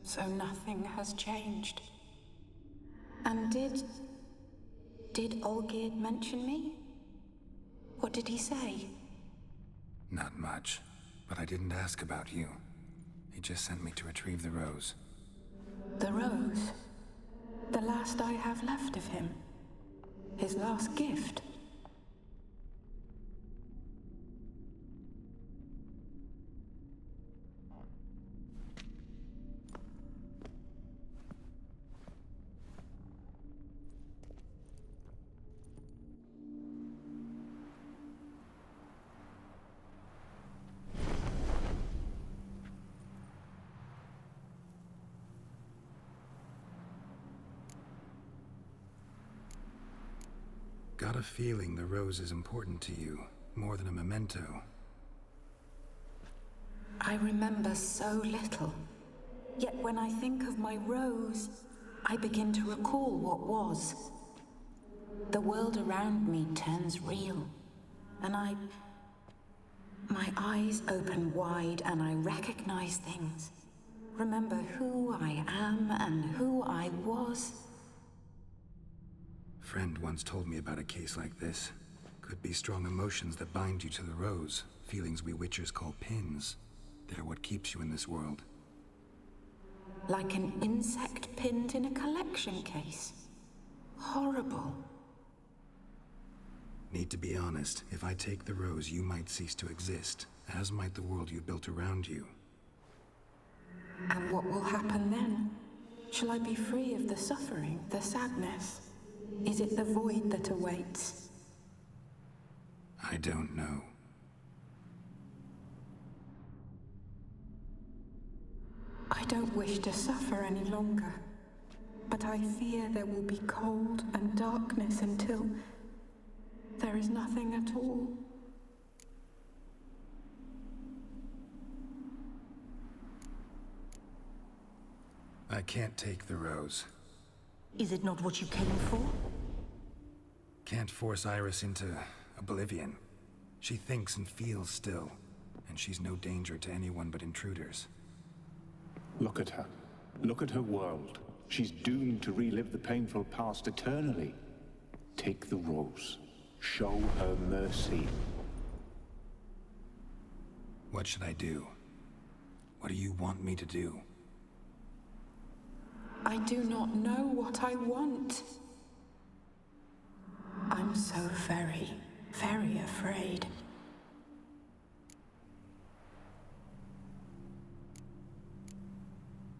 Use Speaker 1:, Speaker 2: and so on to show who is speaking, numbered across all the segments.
Speaker 1: So nothing has changed. And did Olgierd mention me? What did he say?
Speaker 2: Not much, but I didn't ask about you. He just sent me to retrieve the rose.
Speaker 1: The rose? The last I have left of him? His last gift?
Speaker 2: Got a feeling the rose is important to you, more than a memento.
Speaker 1: I remember so little. Yet when I think of my rose, I begin to recall what was. The world around me turns real, and my eyes open wide and I recognize things. Remember who I am and who I was.
Speaker 2: Friend once told me about a case like this. Could be strong emotions that bind you to the rose, feelings we witchers call pins. They're what keeps you in this world.
Speaker 1: Like an insect pinned in a collection case. Horrible.
Speaker 2: Need to be honest, if I take the rose, you might cease to exist, as might the world you built around you.
Speaker 1: And what will happen then? Shall I be free of the suffering, the sadness? Is it the void that awaits?
Speaker 2: I don't know.
Speaker 1: I don't wish to suffer any longer, but I fear there will be cold and darkness until there is nothing at all.
Speaker 2: I can't take the rose.
Speaker 3: Is it not what you came for?
Speaker 2: Can't force Iris into oblivion. She thinks and feels still, and she's no danger to anyone but intruders.
Speaker 4: Look at her. Look at her world. She's doomed to relive the painful past eternally. Take the rose. Show her mercy.
Speaker 2: What should I do? What do you want me to do?
Speaker 1: I do not know what I want. I'm so very, very afraid.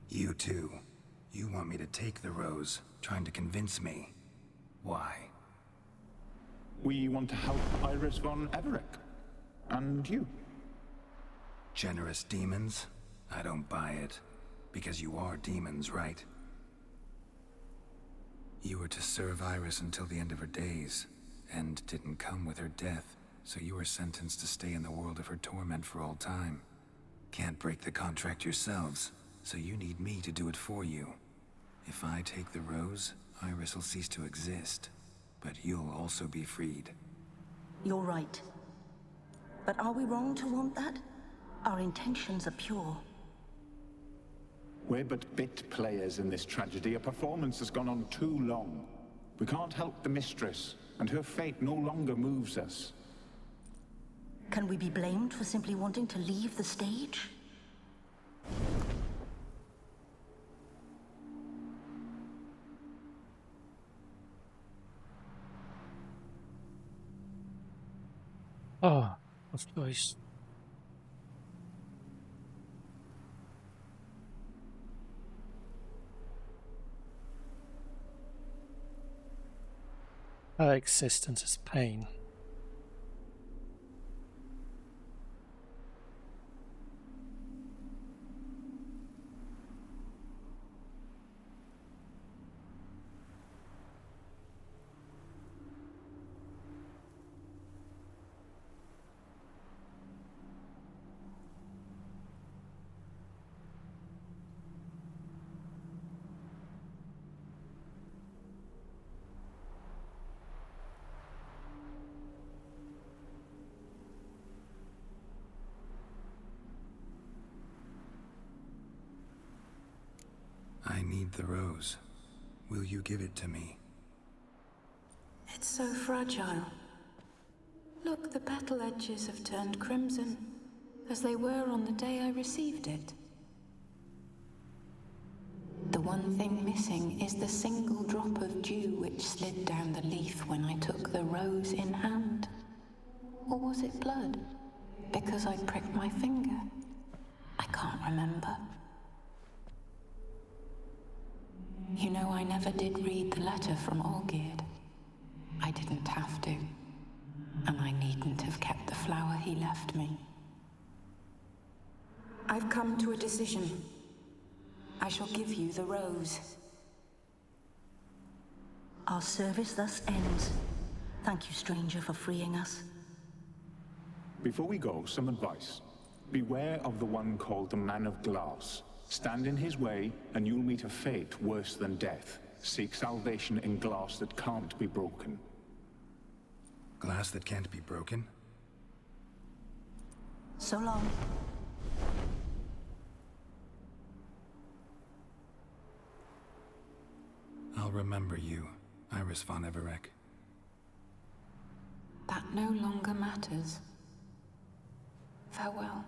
Speaker 2: You too. You want me to take the rose, trying to convince me. Why?
Speaker 4: We want to help Iris von Everec. And you.
Speaker 2: Generous demons? I don't buy it. Because you are demons, right? You were to serve Iris until the end of her days. End didn't come with her death, so you were sentenced to stay in the world of her torment for all time. Can't break the contract yourselves, so you need me to do it for you. If I take the rose, Iris will cease to exist, but you'll also be freed.
Speaker 3: You're right. But are we wrong to want that? Our intentions are pure.
Speaker 4: We're but bit players in this tragedy. A performance has gone on too long. We can't help the mistress, and her fate no longer moves us.
Speaker 3: Can we be blamed for simply wanting to leave the stage?
Speaker 5: Oh, of course. Her existence is pain.
Speaker 2: I need the rose. Will you give it to me?
Speaker 1: It's so fragile. Look, the petal edges have turned crimson, as they were on the day I received it. The one thing missing is the single drop of dew which slid down the leaf when I took the rose in hand. Or was it blood? Because I pricked my finger. I can't remember. You know, I never did read the letter from Olgierd. I didn't have to. And I needn't have kept the flower he left me. I've come to a decision. I shall give you the rose.
Speaker 3: Our service thus ends. Thank you, stranger, for freeing us.
Speaker 4: Before we go, some advice. Beware of the one called the Man of Glass. Stand in his way, and you'll meet a fate worse than death. Seek salvation in glass that can't be broken.
Speaker 2: Glass that can't be broken?
Speaker 3: So long.
Speaker 2: I'll remember you, Iris von Everec.
Speaker 1: That no longer matters. Farewell.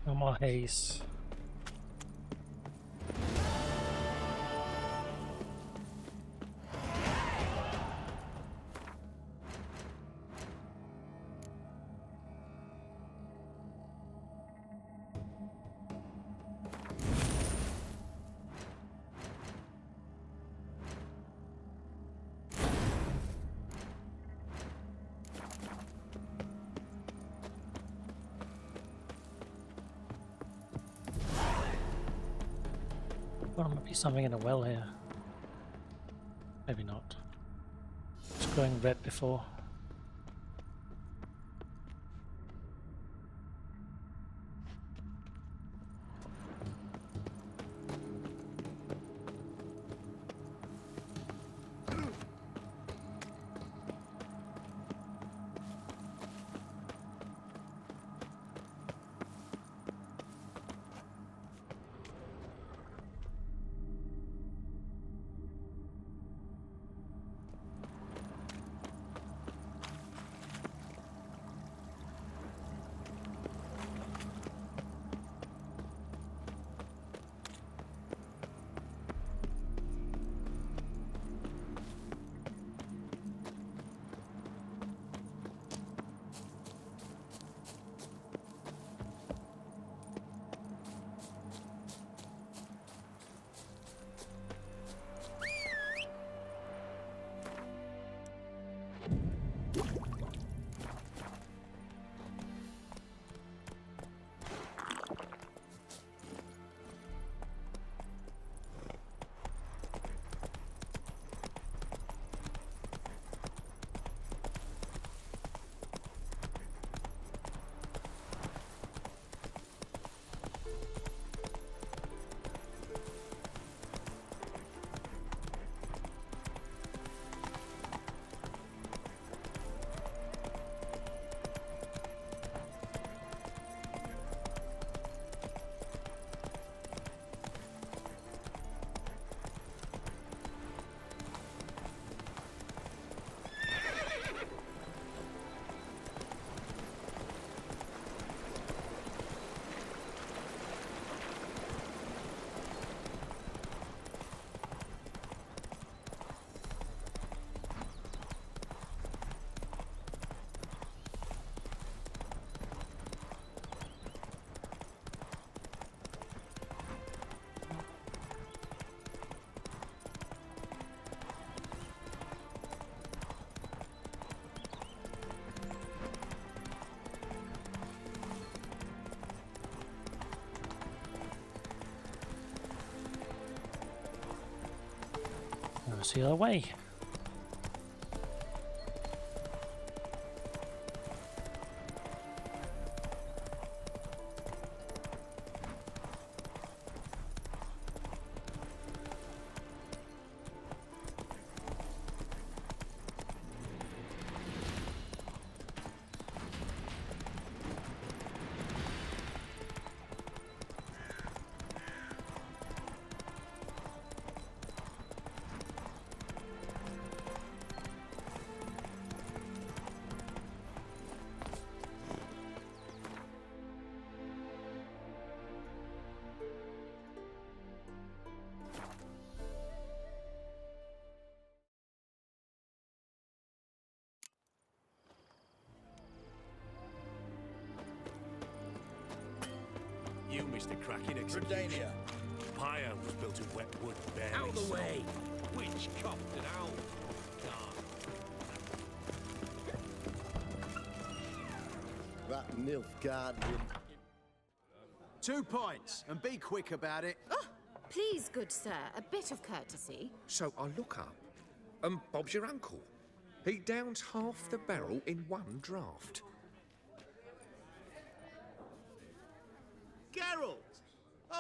Speaker 5: No more haze. Well, there might be something in a well here. Maybe not. It's glowing red before. Let's see our way.
Speaker 6: You missed a cracking execution. Pyre was built of wet wood, barely.
Speaker 7: Out of the way!
Speaker 6: Witch, coughed and owl.
Speaker 7: That Nilfgaard would...
Speaker 8: 2 points, and be quick about it.
Speaker 9: Oh, please, good sir, a bit of courtesy.
Speaker 10: So I look up, and Bob's your uncle. He downs half the barrel in one draught.
Speaker 7: Geralt!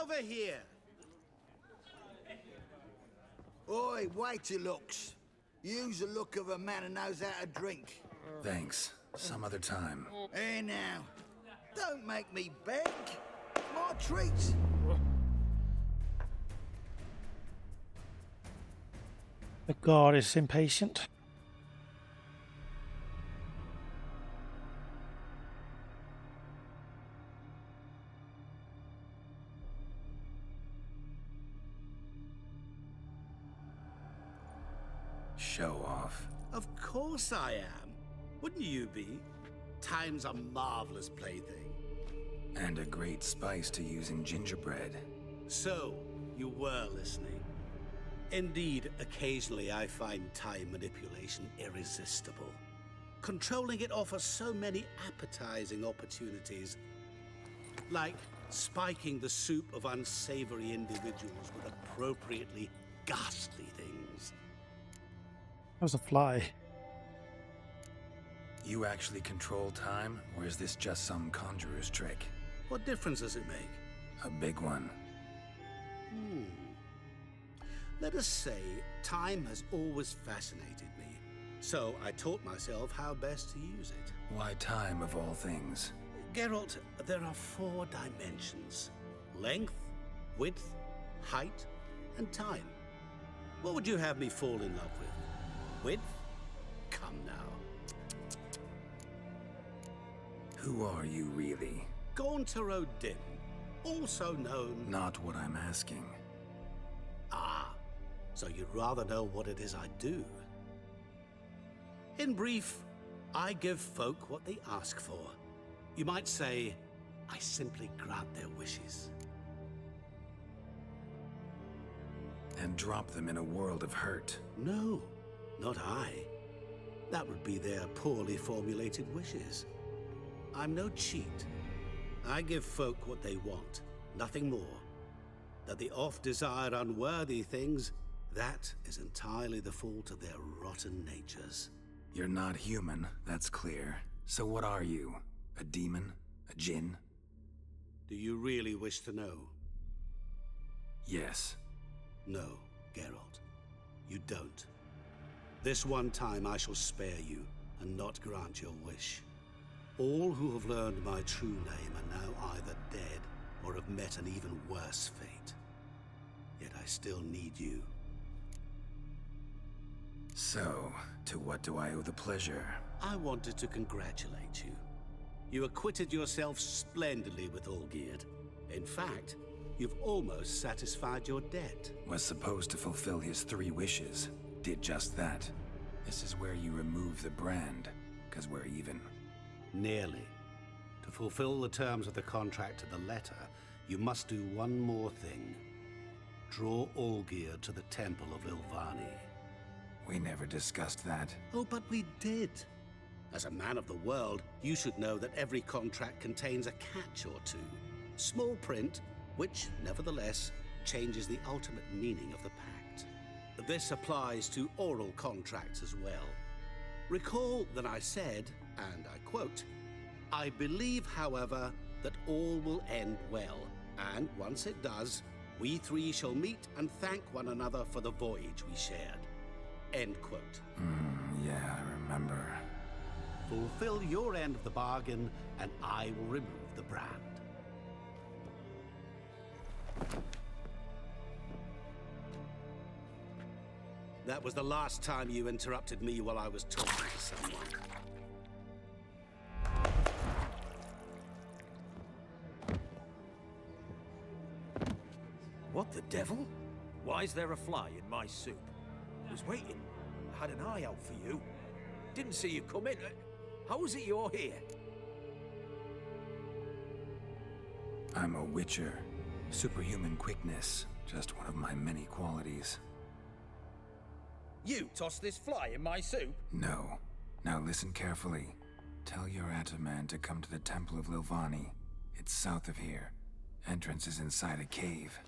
Speaker 7: Over here! Oi, wait your looks. Use the look of a man who knows how to drink.
Speaker 2: Thanks. Some other time.
Speaker 7: Here now. Don't make me beg. My treat.
Speaker 5: The guard is impatient.
Speaker 2: Show off.
Speaker 7: Of course I am. Wouldn't you be? Time's a marvelous plaything.
Speaker 2: And a great spice to use in gingerbread.
Speaker 7: So, you were listening. Indeed, occasionally I find time manipulation irresistible. Controlling it offers so many appetizing opportunities. Like spiking the soup of unsavory individuals with appropriately ghastly things.
Speaker 5: That was a fly.
Speaker 2: You actually control time, or is this just some conjurer's trick?
Speaker 7: What difference does it make?
Speaker 2: A big one.
Speaker 7: Let us say time has always fascinated me. So I taught myself how best to use it.
Speaker 2: Why time of all things?
Speaker 7: Geralt, there are 4 dimensions. Length, width, height, and time. What would you have me fall in love with? Width? Come now.
Speaker 2: Who are you really?
Speaker 7: Gauntero Dim, also known...
Speaker 2: Not what I'm asking.
Speaker 7: Ah, so you'd rather know what it is I do. In brief, I give folk what they ask for. You might say, I simply grant their wishes.
Speaker 2: And drop them in a world of hurt.
Speaker 7: No, not I. That would be their poorly formulated wishes. I'm no cheat. I give folk what they want, nothing more. That they oft desire unworthy things, that is entirely the fault of their rotten natures.
Speaker 2: You're not human, that's clear. So what are you? A demon? A djinn?
Speaker 7: Do you really wish to know?
Speaker 2: Yes.
Speaker 7: No, Geralt. You don't. This one time I shall spare you, and not grant your wish. All who have learned my true name are now either dead, or have met an even worse fate. Yet I still need you.
Speaker 2: So, to what do I owe the pleasure?
Speaker 7: I wanted to congratulate you. You acquitted yourself splendidly with Olgierd. In fact, you've almost satisfied your debt.
Speaker 2: Was supposed to fulfill his 3 wishes. Did just that. This is where you remove the brand, 'cause we're even.
Speaker 7: Nearly. To fulfill the terms of the contract to the letter, you must do one more thing. Draw Olgierd to the Temple of Ilvani.
Speaker 2: We never discussed that.
Speaker 7: Oh, but we did. As a man of the world, you should know that every contract contains a catch or two. Small print, which, nevertheless, changes the ultimate meaning of the pact. This applies to oral contracts as well. Recall that I said, and I quote, "I believe, however, that all will end well, and once it does, we three shall meet and thank one another for the voyage we shared." End quote.
Speaker 2: Yeah, I remember.
Speaker 7: Fulfill your end of the bargain, and I will remove the brand. That was the last time you interrupted me while I was talking to someone.
Speaker 8: What the devil? Why is there a fly in my soup? I was waiting. I had an eye out for you. Didn't see you come in. How is it you're here?
Speaker 2: I'm a witcher. Superhuman quickness. Just one of my many qualities.
Speaker 8: You tossed this fly in my soup?
Speaker 2: No. Now listen carefully. Tell your Ataman to come to the Temple of Lilvani. It's south of here. Entrance is inside a cave.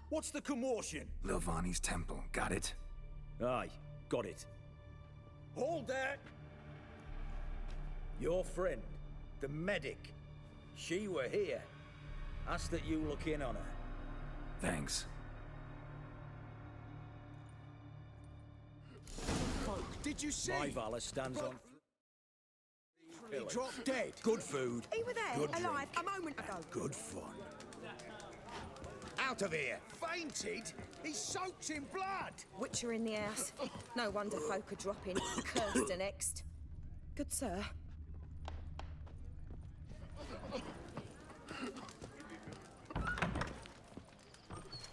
Speaker 8: What's the commotion?
Speaker 2: Lilvani's temple. Got it?
Speaker 8: Aye, got it. Hold there! Your friend, the medic. She were here. Ask that you look in on her.
Speaker 2: Thanks.
Speaker 8: Did you see? My valor stands on... He dropped dead. Good food.
Speaker 11: He were there,
Speaker 8: Good
Speaker 11: alive,
Speaker 8: drink.
Speaker 11: a moment ago.
Speaker 8: Good fun. Out of here! Fainted? He's soaked in blood!
Speaker 11: Witcher in the house. No wonder folk are dropping. Cursed the next. Good sir.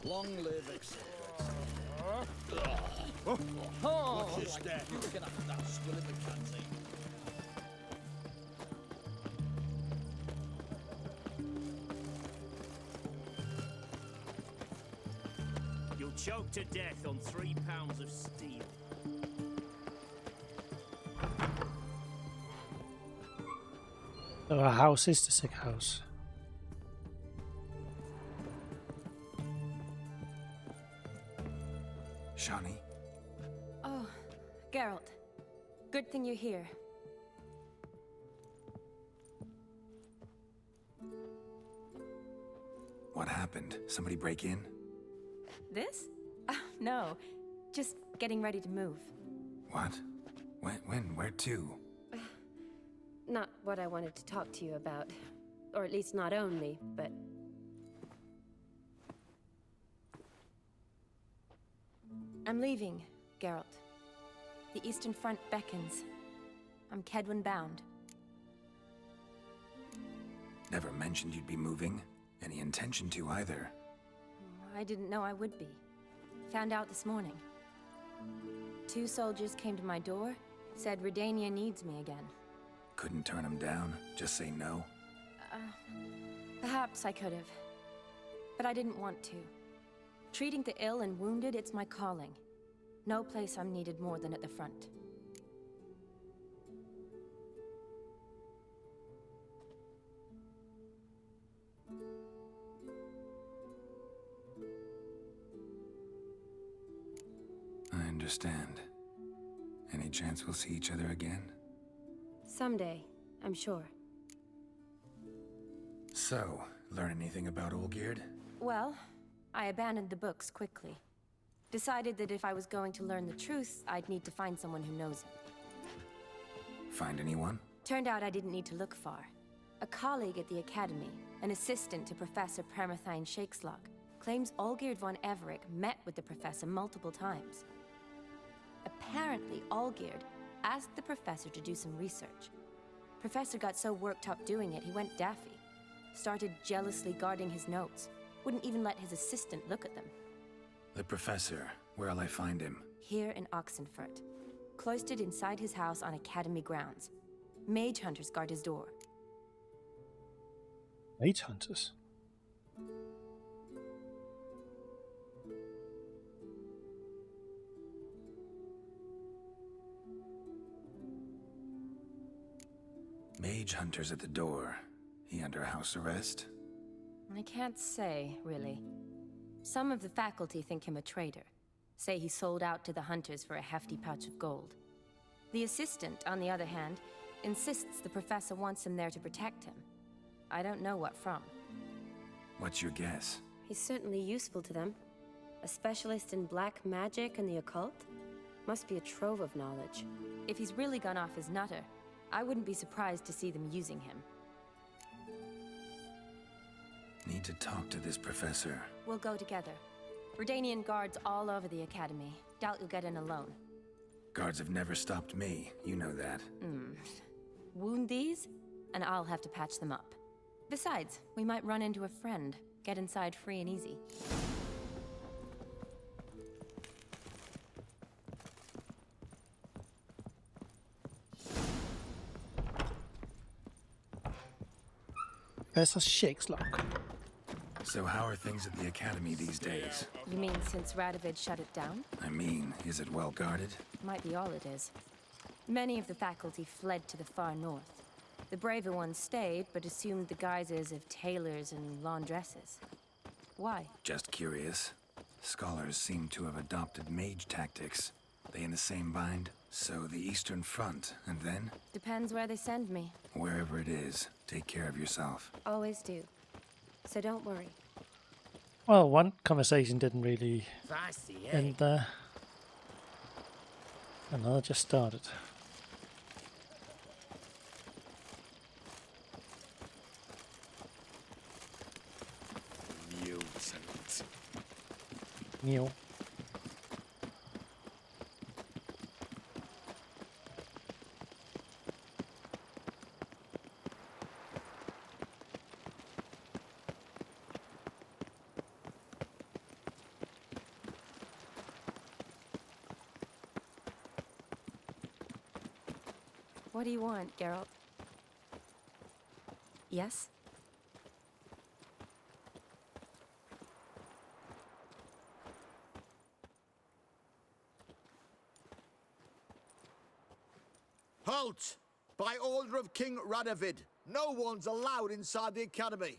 Speaker 8: Long live Watch your step. You can have that still in the canteen.
Speaker 12: You'll choke to death on 3 pounds of steel.
Speaker 5: So a house is the sick house.
Speaker 2: Shani?
Speaker 13: Oh, Geralt. Good thing you're here.
Speaker 2: What happened? Somebody break in?
Speaker 13: This? No. Just getting ready to move.
Speaker 2: What? When? Where to?
Speaker 13: Not what I wanted to talk to you about. Or at least not only, but... I'm leaving, Geralt. The Eastern Front beckons. I'm Kedwin bound.
Speaker 2: Never mentioned you'd be moving. Any intention to either.
Speaker 13: I didn't know I would be. Found out this morning. 2 soldiers came to my door, said Redania needs me again.
Speaker 2: Couldn't turn him down? Just say no?
Speaker 13: Perhaps I could have. But I didn't want to. Treating the ill and wounded, it's my calling. No place I'm needed more than at the front.
Speaker 2: I understand. Any chance we'll see each other again?
Speaker 13: Someday, I'm sure.
Speaker 2: So, learn anything about Olgierd?
Speaker 13: Well, I abandoned the books quickly. Decided that if I was going to learn the truth, I'd need to find someone who knows it.
Speaker 2: Find anyone?
Speaker 13: Turned out I didn't need to look far. A colleague at the Academy, an assistant to Professor Permathine Shakeslog, claims Olgierd von Everec met with the professor multiple times. Apparently, Olgierd asked the professor to do some research. Professor got so worked up doing it, he went daffy. Started jealously guarding his notes. Wouldn't even let his assistant look at them.
Speaker 2: The professor. Where'll I find him?
Speaker 13: Here in Oxenfurt. Cloistered inside his house on Academy grounds. Mage hunters guard his door.
Speaker 5: Mage hunters?
Speaker 2: Mage hunters at the door. He under house arrest?
Speaker 13: I can't say, really. Some of the faculty think him a traitor. say he sold out to the hunters for a hefty pouch of gold. The assistant, on the other hand, insists the professor wants him there to protect him. I don't know what from.
Speaker 2: What's your guess?
Speaker 13: He's certainly useful to them. A specialist in black magic and the occult? Must be a trove of knowledge. If he's really gone off his nutter, I wouldn't be surprised to see them using him.
Speaker 2: Need to talk to this professor.
Speaker 13: We'll go together. Redanian guards all over the academy. Doubt you'll get in alone.
Speaker 2: Guards have never stopped me, you know that.
Speaker 13: Wound these, and I'll have to patch them up. Besides, we might run into a friend. Get inside free and easy.
Speaker 5: Professor Shakeslock.
Speaker 2: So how are things at the academy these days?
Speaker 13: You mean since Radovid shut it down?
Speaker 2: I mean, is it well guarded?
Speaker 13: Might be all it is. Many of the faculty fled to the far north. The braver ones stayed, but assumed the guises of tailors and laundresses. Why?
Speaker 2: Just curious. Scholars seem to have adopted mage tactics. They in the same bind? So the Eastern Front, and then?
Speaker 13: Depends where they send me.
Speaker 2: Wherever it is, take care of yourself.
Speaker 13: Always do. So don't worry.
Speaker 5: Well, one conversation didn't really end there. Another just started. New.
Speaker 13: What do you want, Geralt? Yes?
Speaker 14: Halt! By order of King Radovid, no one's allowed inside the academy.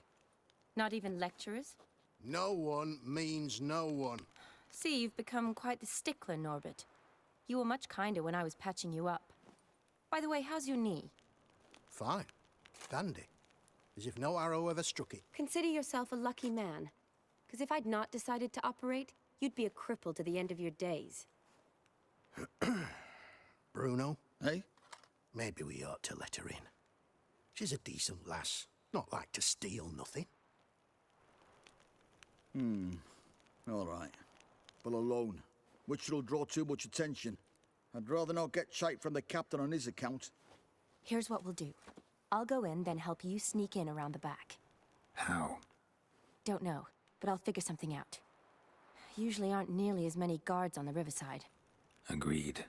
Speaker 13: Not even lecturers?
Speaker 14: No one means no one.
Speaker 13: See, you've become quite the stickler, Norbert. You were much kinder when I was patching you up. By the way, how's your knee?
Speaker 14: Fine. Dandy. As if no arrow ever struck it.
Speaker 13: Consider yourself a lucky man. Because if I'd not decided to operate, you'd be a cripple to the end of your days.
Speaker 14: Bruno, eh? Maybe we ought to let her in. She's a decent lass. Not like to steal nothing.
Speaker 15: All right. But alone, which will draw too much attention. I'd rather not get shite from the captain on his account.
Speaker 13: Here's what we'll do. I'll go in, then help you sneak in around the back.
Speaker 2: How?
Speaker 13: Don't know, but I'll figure something out. Usually aren't nearly as many guards on the riverside.
Speaker 2: Agreed.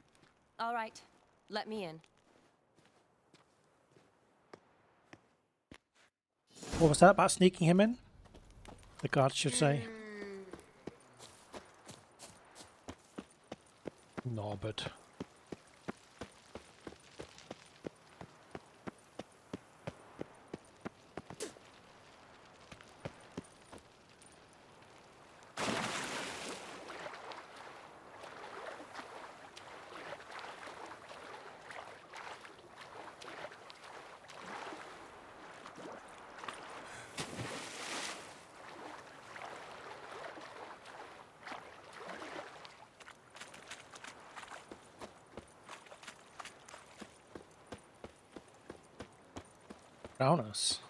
Speaker 13: All right, let me in.
Speaker 5: What was that about sneaking him in? The guards should say. Norbert. Browners.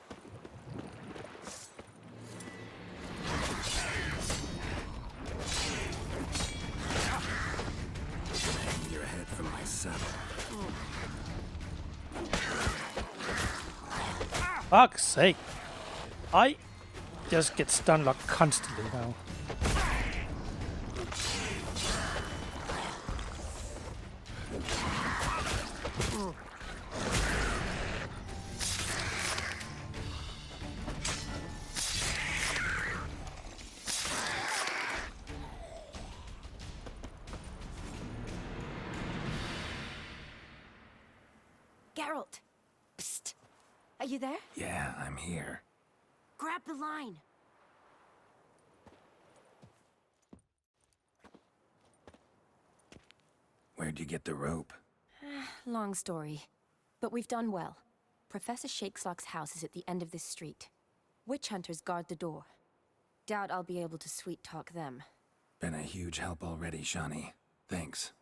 Speaker 2: Hang your head from my saddle.
Speaker 5: Fuck's sake. I just get stun locked constantly now.
Speaker 13: Geralt! Psst! Are you there?
Speaker 2: Yeah, I'm here.
Speaker 13: Grab the line!
Speaker 2: Where'd you get the rope?
Speaker 13: Long story. But we've done well. Professor Shakeslock's house is at the end of this street. Witch hunters guard the door. Doubt I'll be able to sweet-talk them.
Speaker 2: Been a huge help already, Shani. Thanks.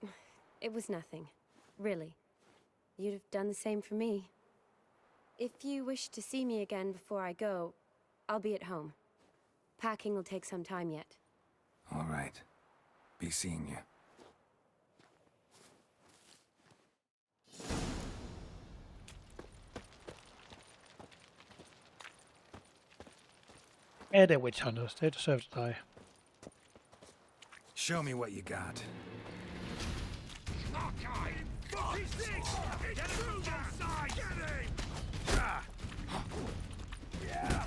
Speaker 13: It was nothing. Really. You'd have done the same for me. If you wish to see me again before I go, I'll be at home. Packing will take some time yet.
Speaker 2: All right. Be seeing you.
Speaker 5: Yeah, they're witch hunters. They deserve to die.
Speaker 2: Show me what you got.
Speaker 6: Get through that side! Get him!
Speaker 2: Yeah.
Speaker 6: Yeah!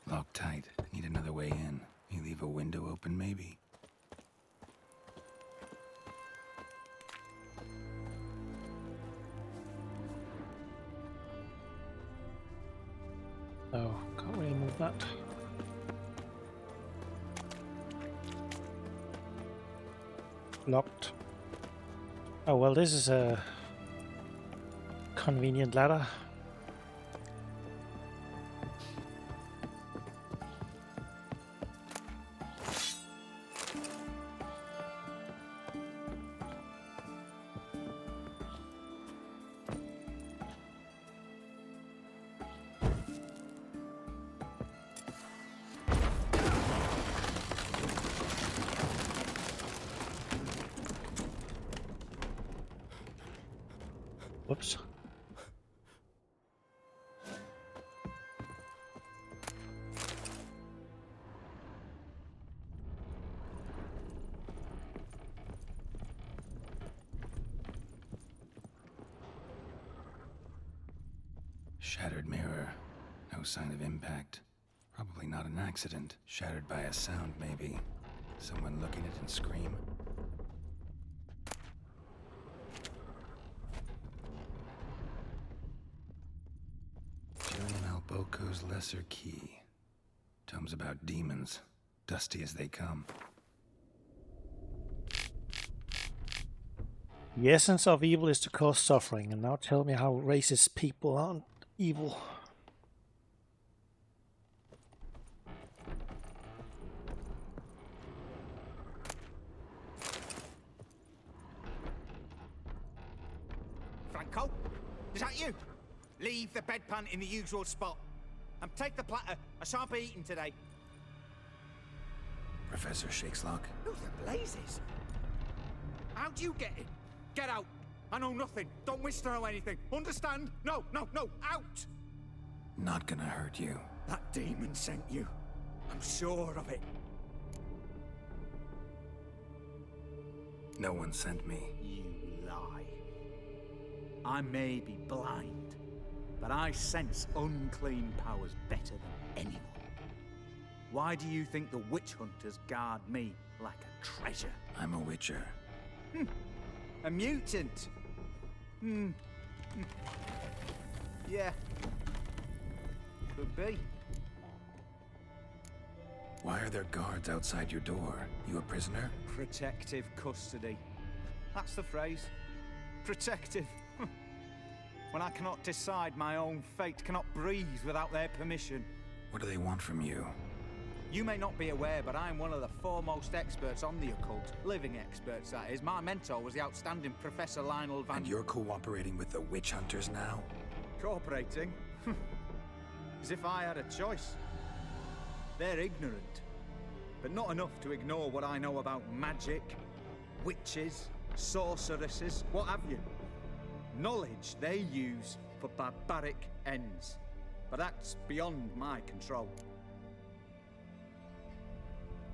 Speaker 2: Locked tight. Need another way in. You leave a window open, maybe?
Speaker 5: Oh, can't really move that. Locked. Oh well, this is a convenient ladder. Whoops.
Speaker 2: Shattered mirror. No sign of impact. Probably not an accident. Shattered by a sound, maybe. Someone look at it and scream. Boko's Lesser Key. Tomes about demons, dusty as they come.
Speaker 5: The essence of evil is to cause suffering, and now tell me how racist people aren't evil.
Speaker 16: Franco? Is that you? Leave the bedpan in the usual spot. And take the platter. I shan't be eating today.
Speaker 2: Professor Shakeslock?
Speaker 16: Who the blazes? How'd you get in? Get out. I know nothing. Don't wish to know anything. Understand? No, no, no. Out!
Speaker 2: Not gonna hurt you.
Speaker 16: That demon sent you. I'm sure of it.
Speaker 2: No one sent me.
Speaker 16: You lie. I may be blind, but I sense unclean powers better than anyone. Why do you think the witch hunters guard me like a treasure?
Speaker 2: I'm a witcher.
Speaker 16: A mutant? Yeah. Could be.
Speaker 2: Why are there guards outside your door? You a prisoner?
Speaker 16: Protective custody. That's the phrase. Protective. When I cannot decide my own fate, cannot breathe without their permission.
Speaker 2: What do they want from you?
Speaker 16: You may not be aware, but I'm one of the foremost experts on the occult. Living experts, that is. My mentor was the outstanding Professor Lionel Van...
Speaker 2: And you're cooperating with the witch hunters now?
Speaker 16: Cooperating? As if I had a choice. They're ignorant, but not enough to ignore what I know about magic, witches, sorceresses, what have you. Knowledge they use for barbaric ends. But that's beyond my control.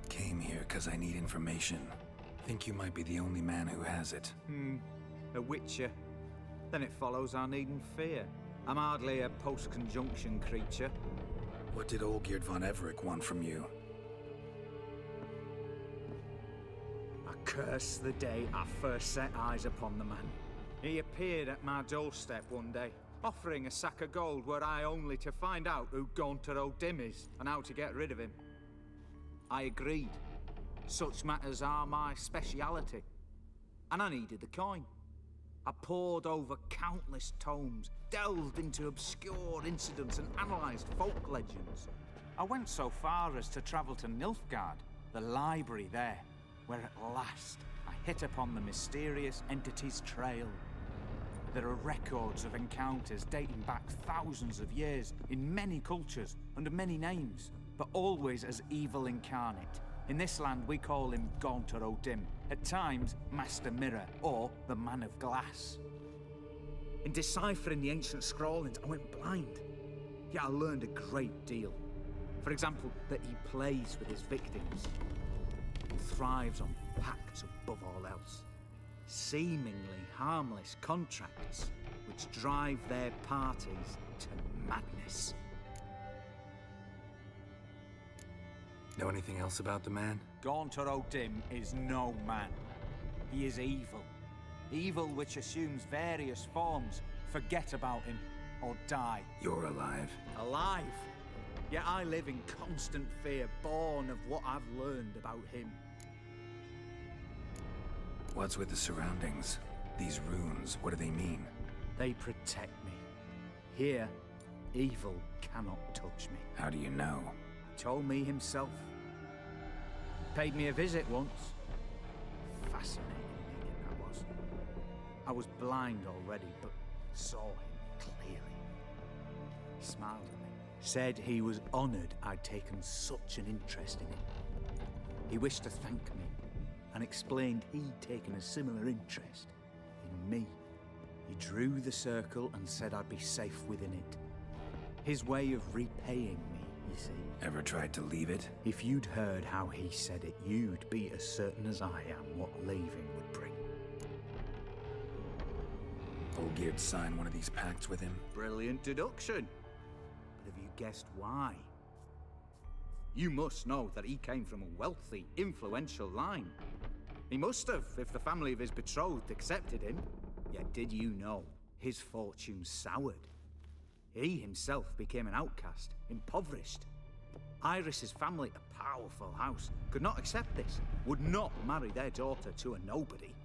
Speaker 2: Came came here because I need information. Think you might be the only man who has it.
Speaker 16: A witcher. Then it follows I needn't fear. I'm hardly a post-conjunction creature.
Speaker 2: What did Olgierd von Everec want from you?
Speaker 16: I curse the day I first set eyes upon the man. He appeared at my doorstep one day, offering a sack of gold were I only to find out who Gaunter O'Dim is and how to get rid of him. I agreed. Such matters are my speciality. And I needed the coin. I pored over countless tomes, delved into obscure incidents and analysed folk legends. I went so far as to travel to Nilfgaard, the library there, where at last I hit upon the mysterious entity's trail. There are records of encounters dating back thousands of years in many cultures, under many names, but always as evil incarnate. In this land, we call him Gaunter O'Dim, at times Master Mirror, or the Man of Glass. In deciphering the ancient scrawlings, I went blind. Yet I learned a great deal. For example, that he plays with his victims. He thrives on pacts above all else. Seemingly harmless contracts which drive their parties to madness.
Speaker 2: Know anything else about the man?
Speaker 16: Gaunter O'Dim is no man. He is evil. Evil which assumes various forms. Forget about him, or die.
Speaker 2: You're alive.
Speaker 16: Alive? Yet I live in constant fear, born of what I've learned about him.
Speaker 2: What's with the surroundings? These runes, what do they mean?
Speaker 16: They protect me. Here, evil cannot touch me.
Speaker 2: How do you know?
Speaker 16: He told me himself. Paid me a visit once. Fascinating meeting that was. I was blind already, but saw him clearly. He smiled at me. Said he was honoured I'd taken such an interest in him. He wished to thank me, and explained he'd taken a similar interest in me. He drew the circle and said I'd be safe within it. His way of repaying me, you see.
Speaker 2: Ever tried to leave it?
Speaker 16: If you'd heard how he said it, you'd be as certain as I am what leaving would bring.
Speaker 2: Olgierd signed one of these pacts with him?
Speaker 16: Brilliant deduction. But have you guessed why? You must know that he came from a wealthy, influential line. He must have, if the family of his betrothed accepted him. Yet did you know his fortune soured? He himself became an outcast, impoverished. Iris's family, a powerful house, could not accept this, would not marry their daughter to a nobody.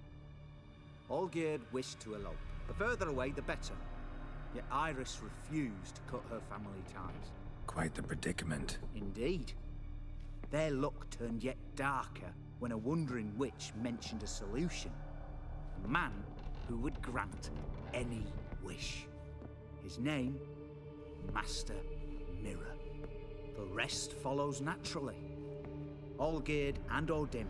Speaker 16: Olgierd wished to elope, the further away the better. Yet Iris refused to cut her family ties.
Speaker 2: Quite the predicament.
Speaker 16: Indeed. Their luck turned yet darker when a wandering witch mentioned a solution. A man who would grant any wish. His name, Master Mirror. The rest follows naturally. Olgierd and O'Dim.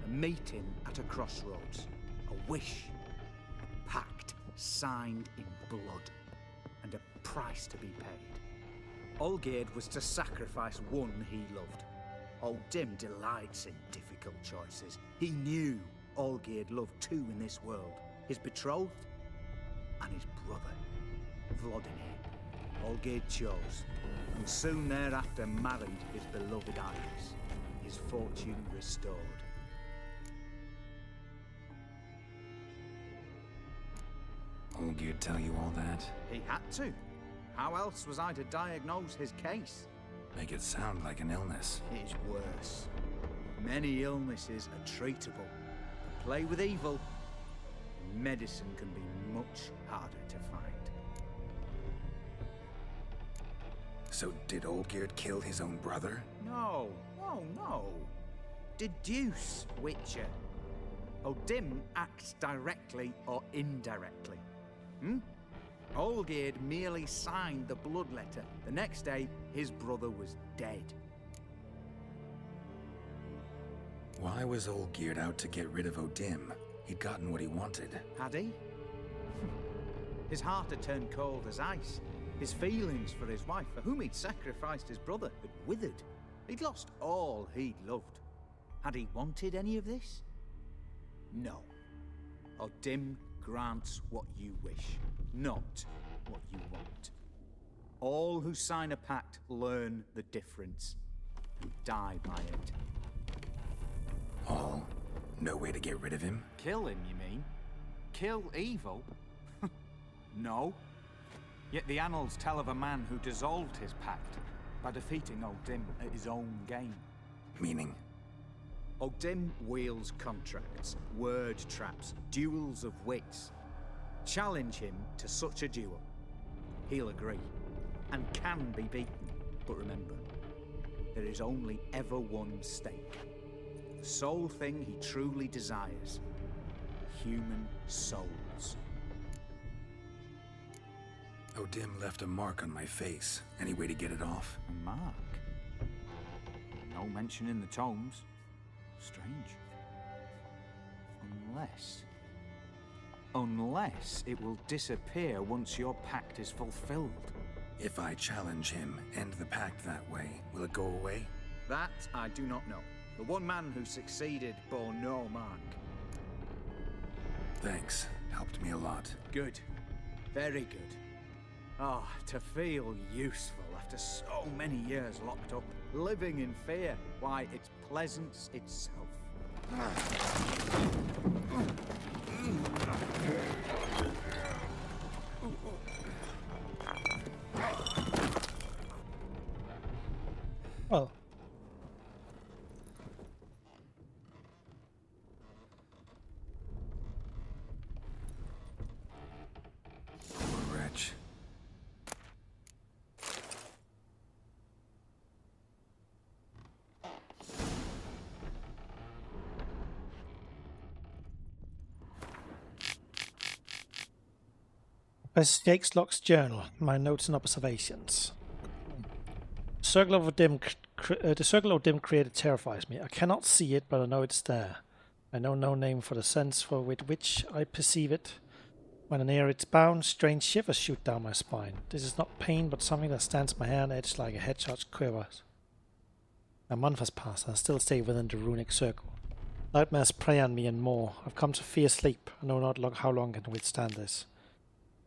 Speaker 16: A meeting at a crossroads. A wish. A pact signed in blood. And a price to be paid. Olgierd was to sacrifice one he loved. O'Dim delights in difficult choices. He knew Olgierd loved two in this world. His betrothed and his brother, Vladimir. Olgierd chose, and soon thereafter married his beloved Iris, his fortune restored.
Speaker 2: Olgierd tell you all that?
Speaker 16: He had to. How else was I to diagnose his case?
Speaker 2: Make it sound like an illness.
Speaker 16: It is worse. Many illnesses are treatable. But play with evil, medicine can be much harder to find.
Speaker 2: So did Olgierd kill his own brother?
Speaker 16: No. Deduce, Witcher. O'Dim acts directly or indirectly. Olgierd merely signed the blood letter. The next day, his brother was dead.
Speaker 2: Why was Olgierd out to get rid of O'Dim? He'd gotten what he wanted.
Speaker 16: Had he? His heart had turned cold as ice. His feelings for his wife, for whom he'd sacrificed his brother, had withered. He'd lost all he'd loved. Had he wanted any of this? No. O'Dim grants what you wish, not what you want. All who sign a pact learn the difference and die by it.
Speaker 2: All? No way to get rid of him?
Speaker 16: Kill him, you mean? Kill evil? No. Yet the annals tell of a man who dissolved his pact by defeating O'Dim at his own game.
Speaker 2: Meaning?
Speaker 16: O'Dim wields contracts, word traps, duels of wits. Challenge him to such a duel. He'll agree, and can be beaten. But remember, there is only ever one stake. The sole thing he truly desires. Human souls.
Speaker 2: O'Dim left a mark on my face. Any way to get it off?
Speaker 16: A mark? No mention in the tomes. Strange. Unless it will disappear once your pact is fulfilled.
Speaker 2: If I challenge him, end the pact that way, will it go away?
Speaker 16: That I do not know. The one man who succeeded bore no mark.
Speaker 2: Thanks. Helped me a lot.
Speaker 16: Good. Very good. Ah, to feel useful after so many years locked up, living in fear. Why, it's pleasance itself.
Speaker 5: Well.
Speaker 2: Poor wretch.
Speaker 5: Professor Jake's journal, my notes and observations. The circle of dim created terrifies me. I cannot see it, but I know it's there. I know no name for the sense with which I perceive it. When I near its bounds, strange shivers shoot down my spine. This is not pain, but something that stands my hair on edge like a hedgehog's quivers. A month has passed, and I still stay within the runic circle. Nightmares prey on me and more. I've come to fear sleep. I know not how long I can withstand this.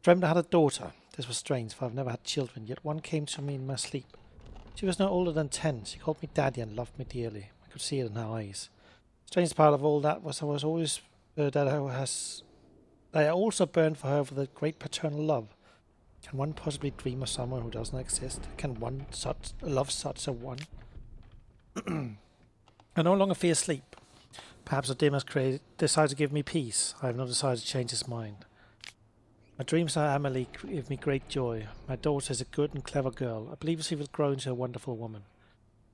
Speaker 5: Dreamed I had a daughter. This was strange, for I've never had children, yet one came to me in my sleep. She was no older than 10. She called me daddy and loved me dearly. I could see it in her eyes. The strange part of all that was I was always that I also burned for her with a great paternal love. Can one possibly dream of someone who doesn't exist? Can one love such a one? I no longer fear sleep. Perhaps a dim has decided to give me peace. I have no desire to change his mind. My dreams of Amelie give me great joy. My daughter is a good and clever girl. I believe she will grow into a wonderful woman.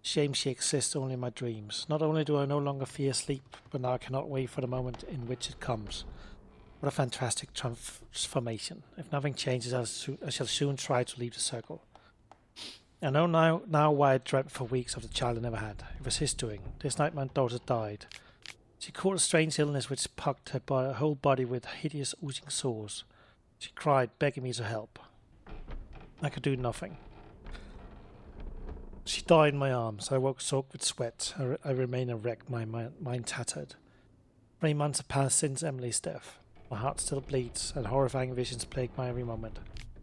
Speaker 5: Shame she exists only in my dreams. Not only do I no longer fear sleep, but now I cannot wait for the moment in which it comes. What a fantastic transformation. If nothing changes, I shall soon try to leave the circle. I know now why I dreamt for weeks of the child I never had. It was his doing. This night my daughter died. She caught a strange illness which pucked her whole body with hideous oozing sores. She cried, begging me to help. I could do nothing. She died in my arms. I woke soaked with sweat. I remain a wreck, my mind tattered. 3 months have passed since Emily's death. My heart still bleeds, and horrifying visions plague my every moment.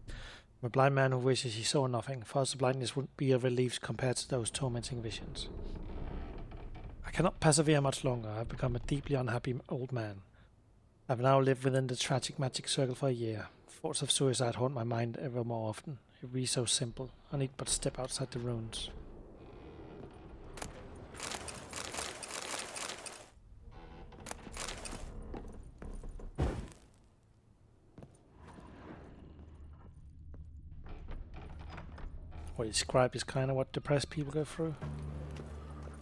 Speaker 5: I'm a blind man who wishes he saw nothing. False blindness wouldn't be a relief compared to those tormenting visions. I cannot persevere much longer. I have become a deeply unhappy old man. I have now lived within the tragic magic circle for a year. Thoughts of suicide haunt my mind ever more often. It would be so simple. I need but step outside the ruins. What you described is kind of what depressed people go through.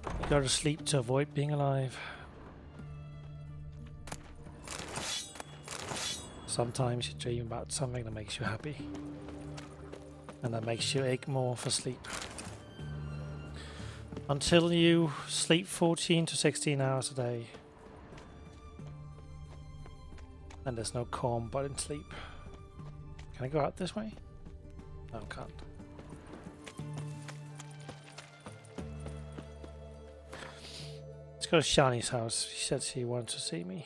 Speaker 5: You go to sleep to avoid being alive. Sometimes you dream about something that makes you happy, and that makes you ache more for sleep. Until you sleep 14 to 16 hours a day. And there's no calm but in sleep. Can I go out this way? No, I can't. Let's go to Shani's house. She said she wanted to see me.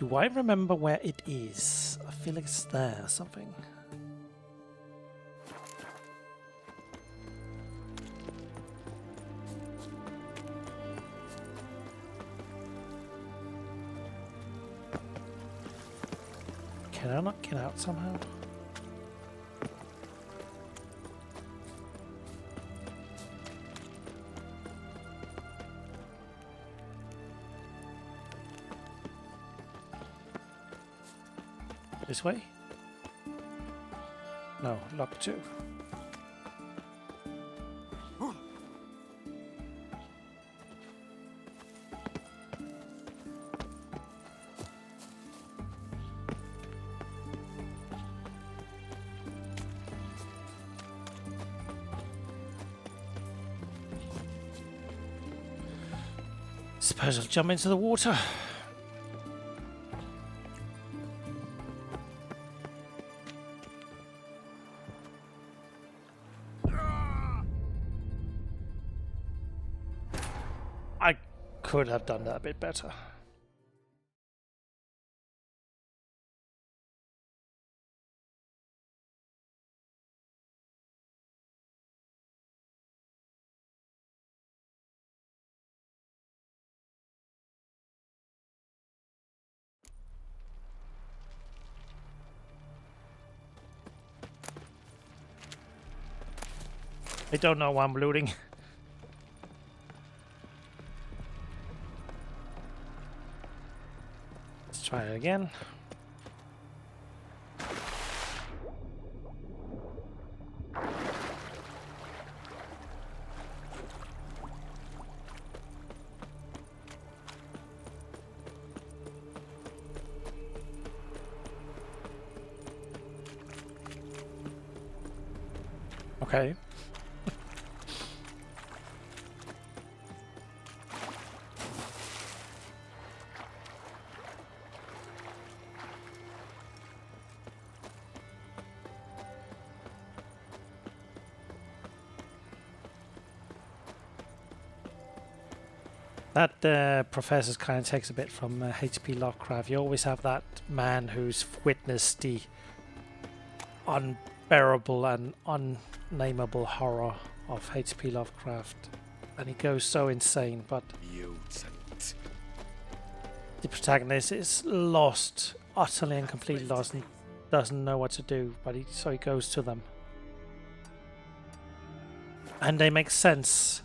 Speaker 5: Do I remember where it is? I feel like it's there or something. Can I not get out somehow? This way? No, lock 2. Suppose I'll jump into the water. I could have done that a bit better. I don't know why I'm looting. Let's try it again. Okay. That professor kind of takes a bit from H.P. Lovecraft. You always have that man who's witnessed the unbearable and unnameable horror of H.P. Lovecraft, and he goes so insane, but the protagonist is lost, utterly and completely lost, and doesn't know what to do, but so he goes to them. And they make sense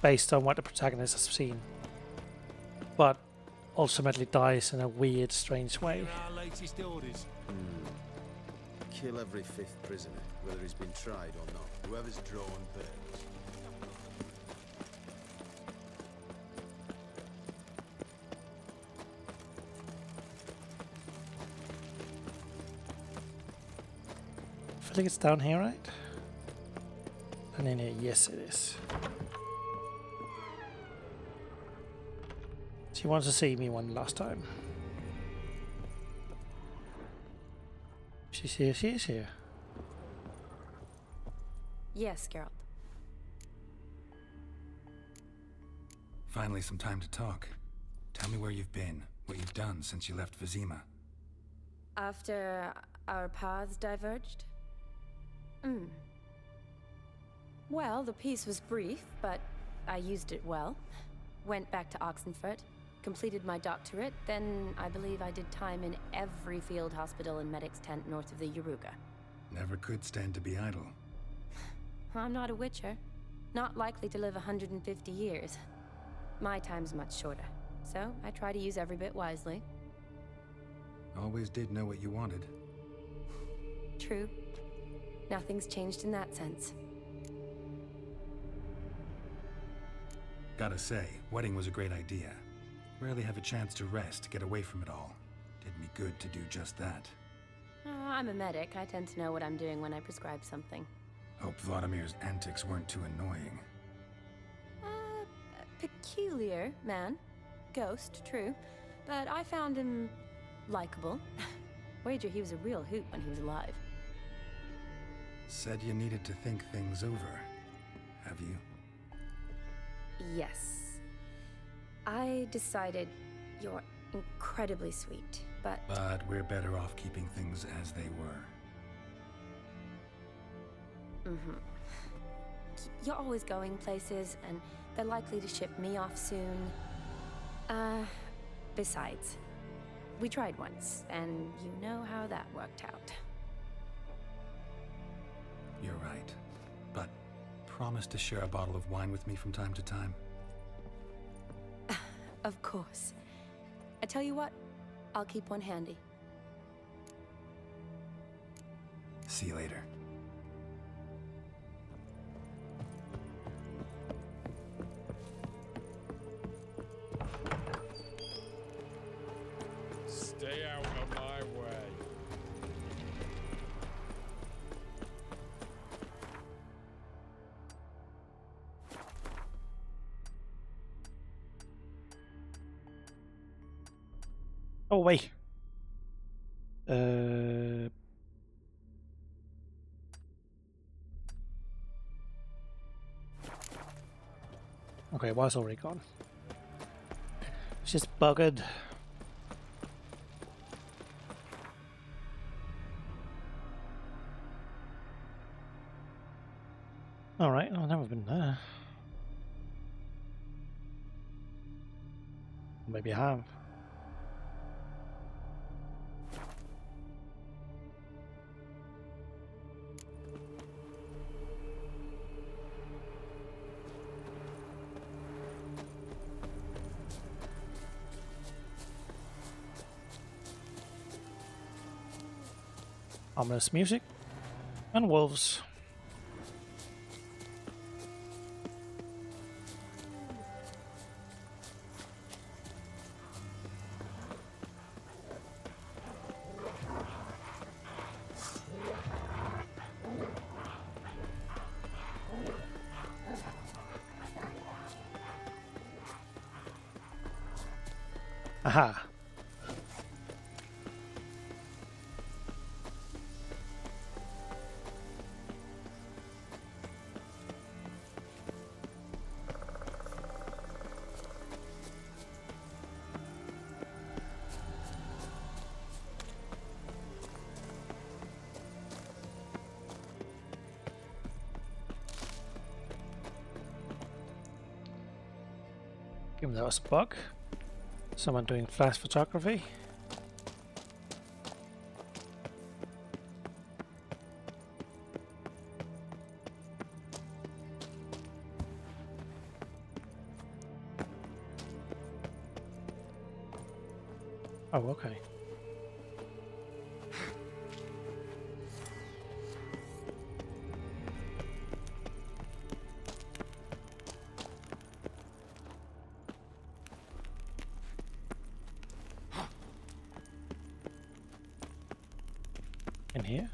Speaker 5: based on what the protagonist has seen, but ultimately dies in a weird, strange way.
Speaker 6: Our latest orders.
Speaker 7: Kill every 5th prisoner, whether he's been tried or not. Whoever's drawn burns.
Speaker 5: I feel like it's down here, right? And in here, yes it is. She wants to see me one last time. She's here, she is here.
Speaker 13: Yes, Geralt.
Speaker 2: Finally some time to talk. Tell me where you've been, what you've done since you left Vizima.
Speaker 13: After our paths diverged? Well, the peace was brief, but I used it well. Went back to Oxenfurt, completed my doctorate, then I believe I did time in every field hospital and medic's tent north of the Yaruga.
Speaker 2: Never could stand to be idle.
Speaker 13: I'm not a witcher. Not likely to live 150 years. My time's much shorter, so I try to use every bit wisely.
Speaker 2: Always did know what you wanted.
Speaker 13: True. Nothing's changed in that sense.
Speaker 2: Gotta say, wedding was a great idea. Rarely have a chance to rest, get away from it all. Did me good to do just that.
Speaker 13: I'm a medic. I tend to know what I'm doing when I prescribe something.
Speaker 2: Hope Vladimir's antics weren't too annoying.
Speaker 13: Peculiar man. Ghost, true. But I found him likable. Wager he was a real hoot when he was alive.
Speaker 2: Said you needed to think things over. Have you?
Speaker 13: Yes. I decided you're incredibly sweet, but...
Speaker 2: But we're better off keeping things as they were.
Speaker 13: You're always going places, and they're likely to ship me off soon. Besides, we tried once, and you know how that worked out.
Speaker 2: You're right. But promise to share a bottle of wine with me from time to time?
Speaker 13: Of course. I tell you what, I'll keep one handy.
Speaker 2: See you later.
Speaker 17: Stay out of my way.
Speaker 5: Oh, wait. Okay, why is already gone? It's just buggered. Alright, I've never been there. Maybe I have. Ominous music and wolves. Aha. Give me that was a bug. Someone doing flash photography. Oh, okay. In here?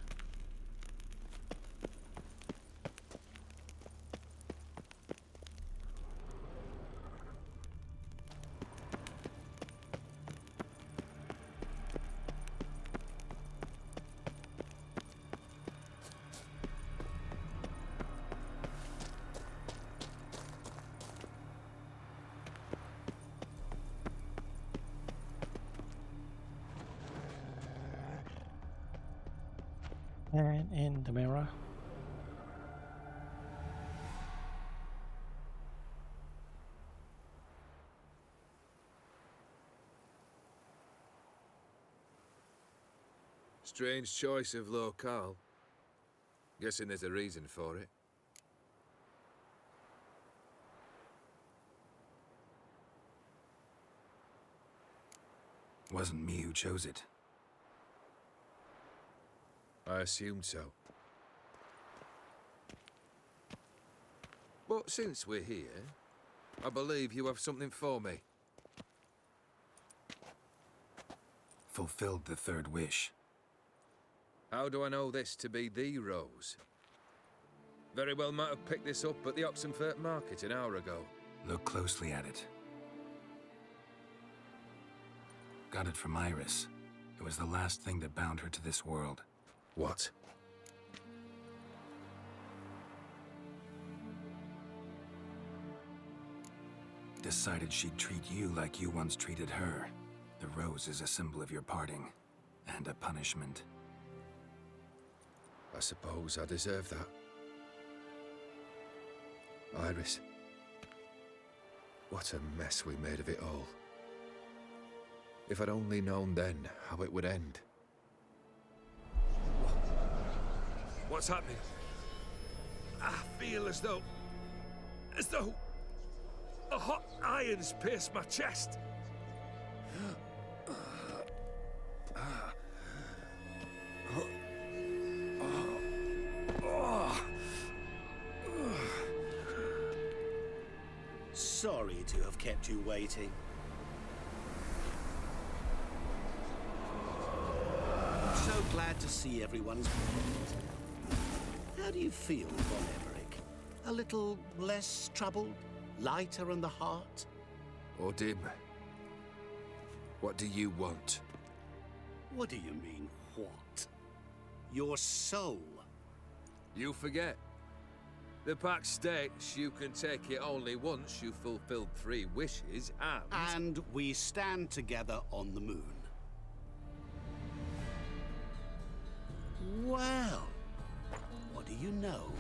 Speaker 5: And in the mirror.
Speaker 10: Strange choice of locale. Guessing there's a reason for it.
Speaker 2: Wasn't me who chose it.
Speaker 10: I assumed so. But since we're here, I believe you have something for me.
Speaker 2: Fulfilled the third wish.
Speaker 10: How do I know this to be the rose? Very well might have picked this up at the Oxenfurt market an hour ago.
Speaker 2: Look closely at it. Got it from Iris. It was the last thing that bound her to this world.
Speaker 10: What?
Speaker 2: decided she'd treat you like you once treated her. The rose is a symbol of your parting, and a punishment.
Speaker 10: I suppose I deserve that. Iris. What a mess we made of it all. If I'd only known then how it would end. What's happening? I feel as though a hot iron's pierced my chest.
Speaker 7: Sorry to have kept you waiting. So glad to see everyone's back. How do you feel, Von Emmerich? A little less troubled? Lighter in the heart?
Speaker 10: Or dim? What do you want?
Speaker 7: What do you mean, what? Your soul.
Speaker 10: You forget. The pact states you can take it only once you've fulfilled 3 wishes,
Speaker 7: And we stand together on the moon. Well, what do you know?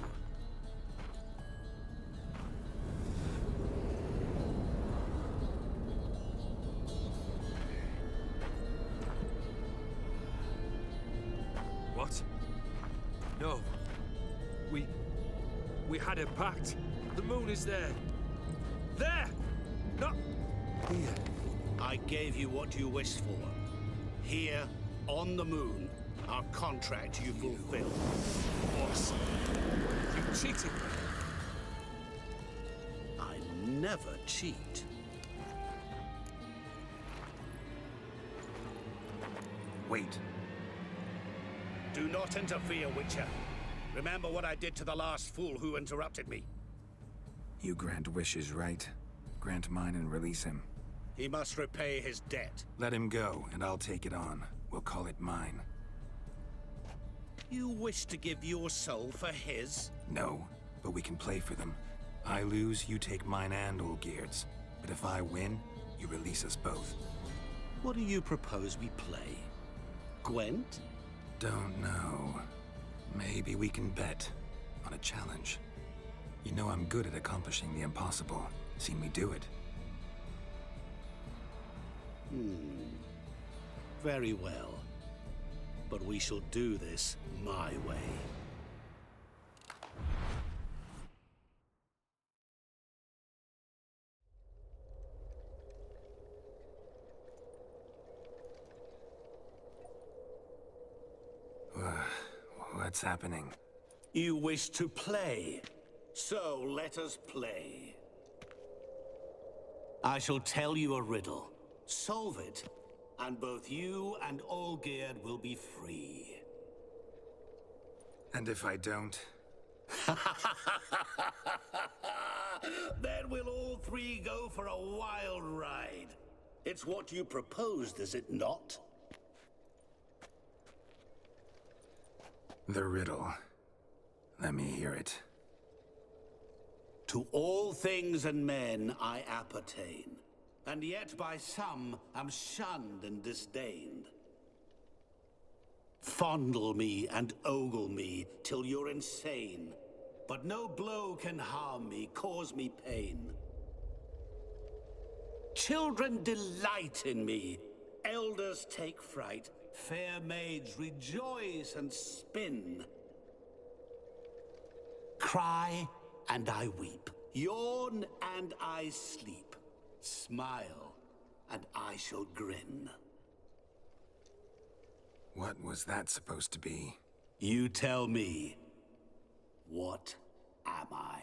Speaker 10: What? No. We had a pact. The moon is there. There! Not here.
Speaker 7: I gave you what you wished for. Here, on the moon, our contract you fulfilled.
Speaker 10: Awesome. You cheated me.
Speaker 7: I never cheat.
Speaker 2: Wait.
Speaker 7: Do not interfere, Witcher. Remember what I did to the last fool who interrupted me.
Speaker 2: You grant wishes, right? Grant mine and release him.
Speaker 7: He must repay his debt.
Speaker 2: Let him go, and I'll take it on. We'll call it mine.
Speaker 7: You wish to give your soul for his?
Speaker 2: No, but we can play for them. I lose, you take mine and Olgierd's. But if I win, you release us both.
Speaker 7: What do you propose we play? Gwent?
Speaker 2: Don't know. Maybe we can bet on a challenge. You know I'm good at accomplishing the impossible. Seen me do it.
Speaker 7: Very well. But we shall do this my way.
Speaker 2: What's happening?
Speaker 7: You wish to play, so let us play. I shall tell you a riddle. Solve it, and both you and Olgierd will be free.
Speaker 2: And if I don't?
Speaker 7: Then we'll all 3 go for a wild ride. It's what you proposed, is it not?
Speaker 2: The riddle. Let me hear it.
Speaker 7: To all things and men I appertain, and yet by some am shunned and disdained. Fondle me and ogle me till you're insane, but no blow can harm me, cause me pain. Children delight in me, elders take fright, fair maids rejoice and spin. Cry and I weep, yawn and I sleep, smile and I shall grin.
Speaker 2: What was that supposed to be?
Speaker 7: You tell me, what am I?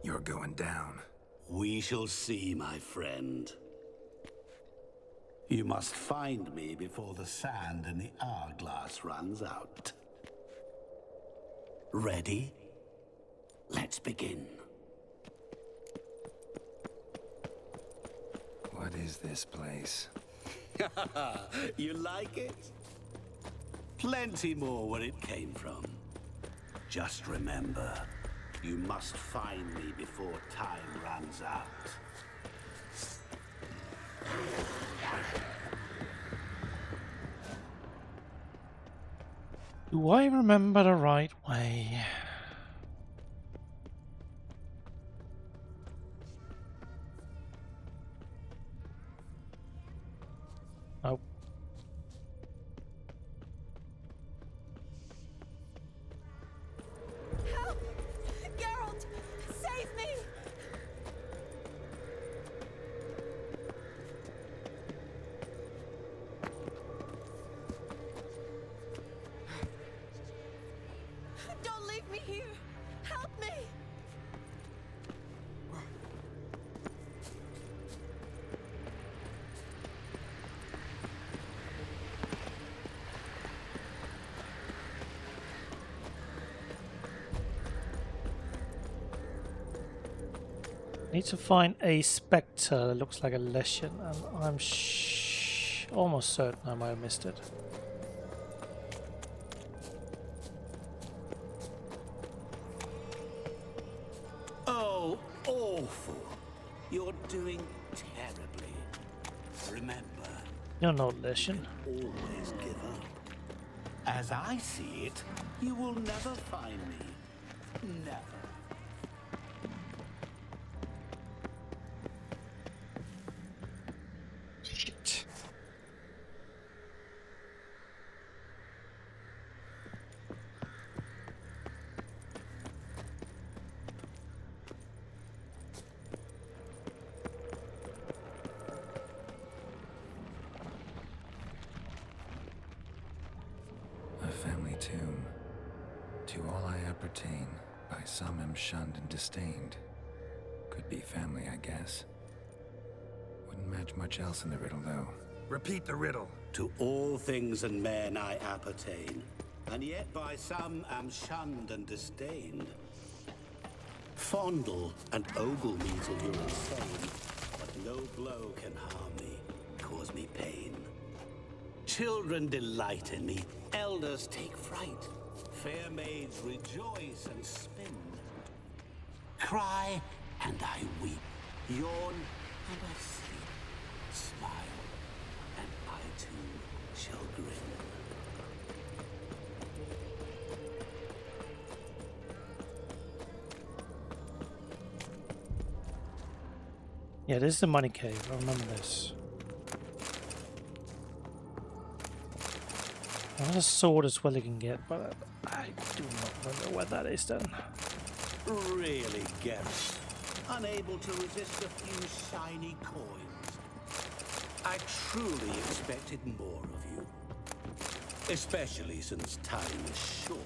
Speaker 2: You're going down.
Speaker 7: We shall see, my friend. You must find me before the sand in the hourglass runs out. Ready? Let's begin.
Speaker 2: What is this place?
Speaker 7: You like it? Plenty more where it came from. Just remember, You must find me before time runs out.
Speaker 5: Do I remember the right way? Oh.
Speaker 11: Help! Geralt! Save me! Don't leave me here! Help me!
Speaker 5: Need to find a spectre that looks like a lesion, and I'm almost certain I might have missed it.
Speaker 7: Oh, awful. You're doing terribly. Remember,
Speaker 5: You're no lesion.
Speaker 7: always give up. As I see it, you will never find me. Never.
Speaker 5: Shit.
Speaker 2: A family tomb. To all I appertain, by some am shunned and disdained. Could be family, I guess. Wouldn't match much else in the riddle, though.
Speaker 10: Repeat the riddle.
Speaker 7: To all things and men I appertain, and yet by some am shunned and disdained. Fondle and ogle me till you're insane, but no blow can harm me, cause me pain. Children delight in me, elders take fright. Fair maids rejoice and spin. Cry and I weep, yawn and I sleep. Smile and I too shall grin.
Speaker 5: Yeah, this is the money cave. I remember this. I want a sword as well you can get, but I do not remember where that is then.
Speaker 7: Really, Geralt? Unable to resist a few shiny coins? I truly expected more of you. Especially since time is short.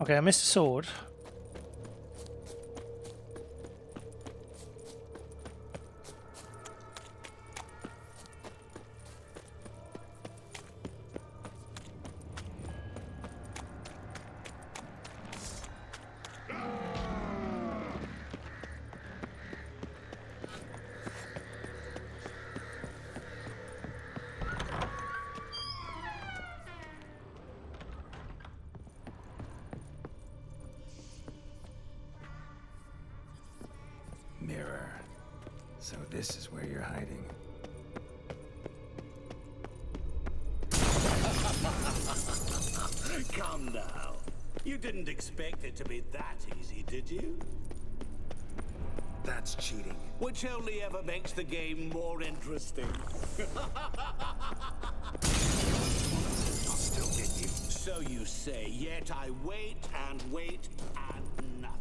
Speaker 5: Okay, I missed the sword.
Speaker 2: Mirror. So this is where you're hiding.
Speaker 7: Come now. You didn't expect it to be that easy, did you?
Speaker 10: That's cheating.
Speaker 7: Which only ever makes the game more interesting.
Speaker 10: I'll still get you.
Speaker 7: So you say, yet I wait and wait and nothing.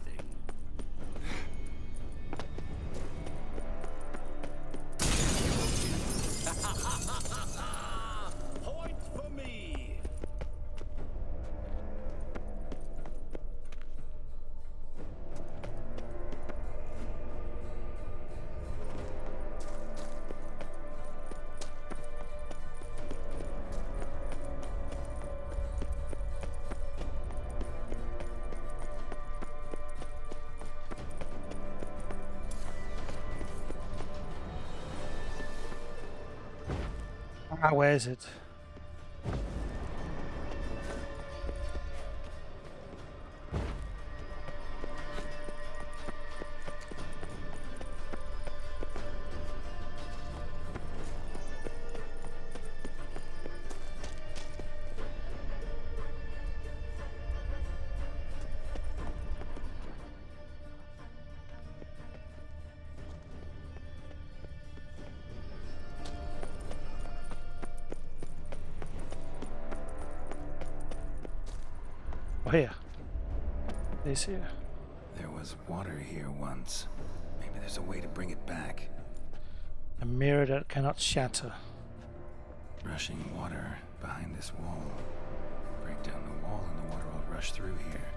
Speaker 7: Point for me!
Speaker 5: Ah, where is it? Oh, here. This here.
Speaker 2: There was water here once. Maybe there's a way to bring it back.
Speaker 5: A mirror that cannot shatter.
Speaker 2: Rushing water behind this wall. Break down the wall and the water will rush through here.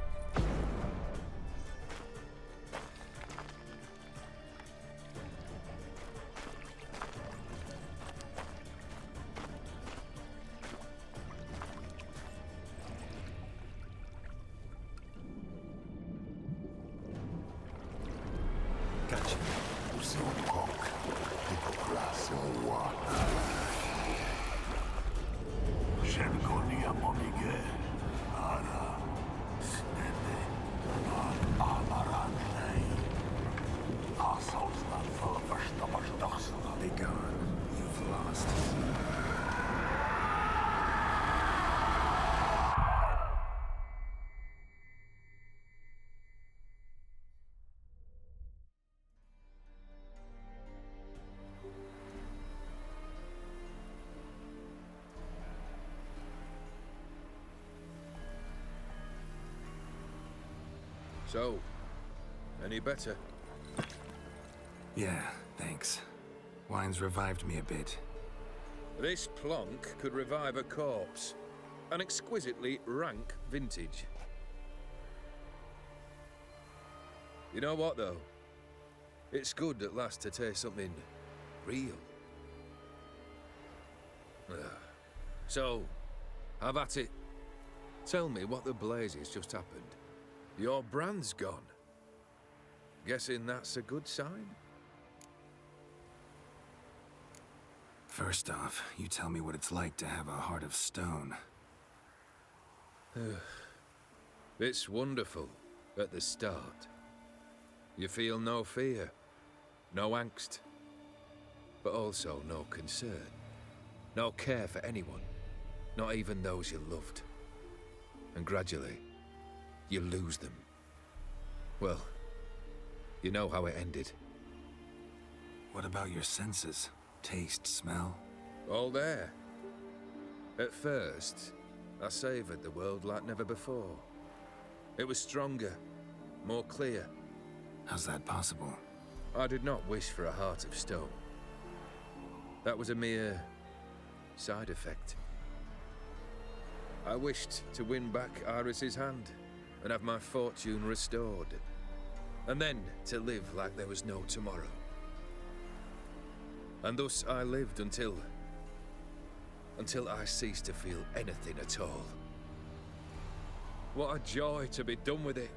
Speaker 2: Gotcha. Be gone. You've lost.
Speaker 10: So, any better?
Speaker 2: Yeah, thanks. Wine's revived me a bit.
Speaker 10: This plonk could revive a corpse. An exquisitely rank vintage. You know what, though? It's good at last to taste something real. So, have at it. Tell me what the blazes just happened. Your brand's gone. Guessing that's a good sign?
Speaker 2: First off, you tell me what it's like to have a heart of stone.
Speaker 10: It's wonderful at the start. You feel no fear, no angst, but also no concern. No care for anyone, not even those you loved. And gradually, you lose them. Well, you know how it ended.
Speaker 2: What about your senses? Taste, smell?
Speaker 10: All there. At first, I savoured the world like never before. It was stronger, more clear.
Speaker 2: How's that possible?
Speaker 10: I did not wish for a heart of stone. That was a mere side effect. I wished to win back Iris's hand and have my fortune restored. And then to live like there was no tomorrow. And thus I lived until I ceased to feel anything at all. What a joy to be done with it.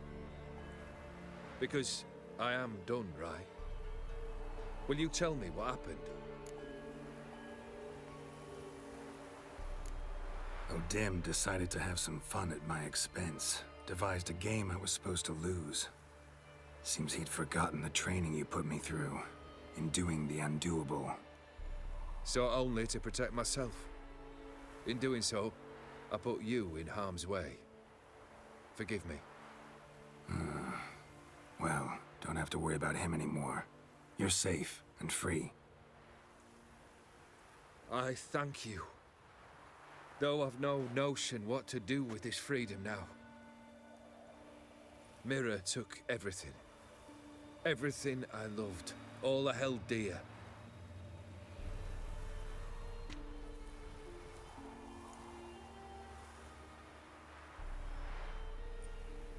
Speaker 10: Because I am done, right? Will you tell me what happened?
Speaker 2: O'Dim decided to have some fun at my expense. Devised a game I was supposed to lose. Seems he'd forgotten the training you put me through. In doing the undoable.
Speaker 10: So only to protect myself. In doing so, I put you in harm's way. Forgive me.
Speaker 2: Well, don't have to worry about him anymore. You're safe and free.
Speaker 10: I thank you. Though I've no notion what to do with this freedom now. Mirror took everything. Everything I loved. All I held dear.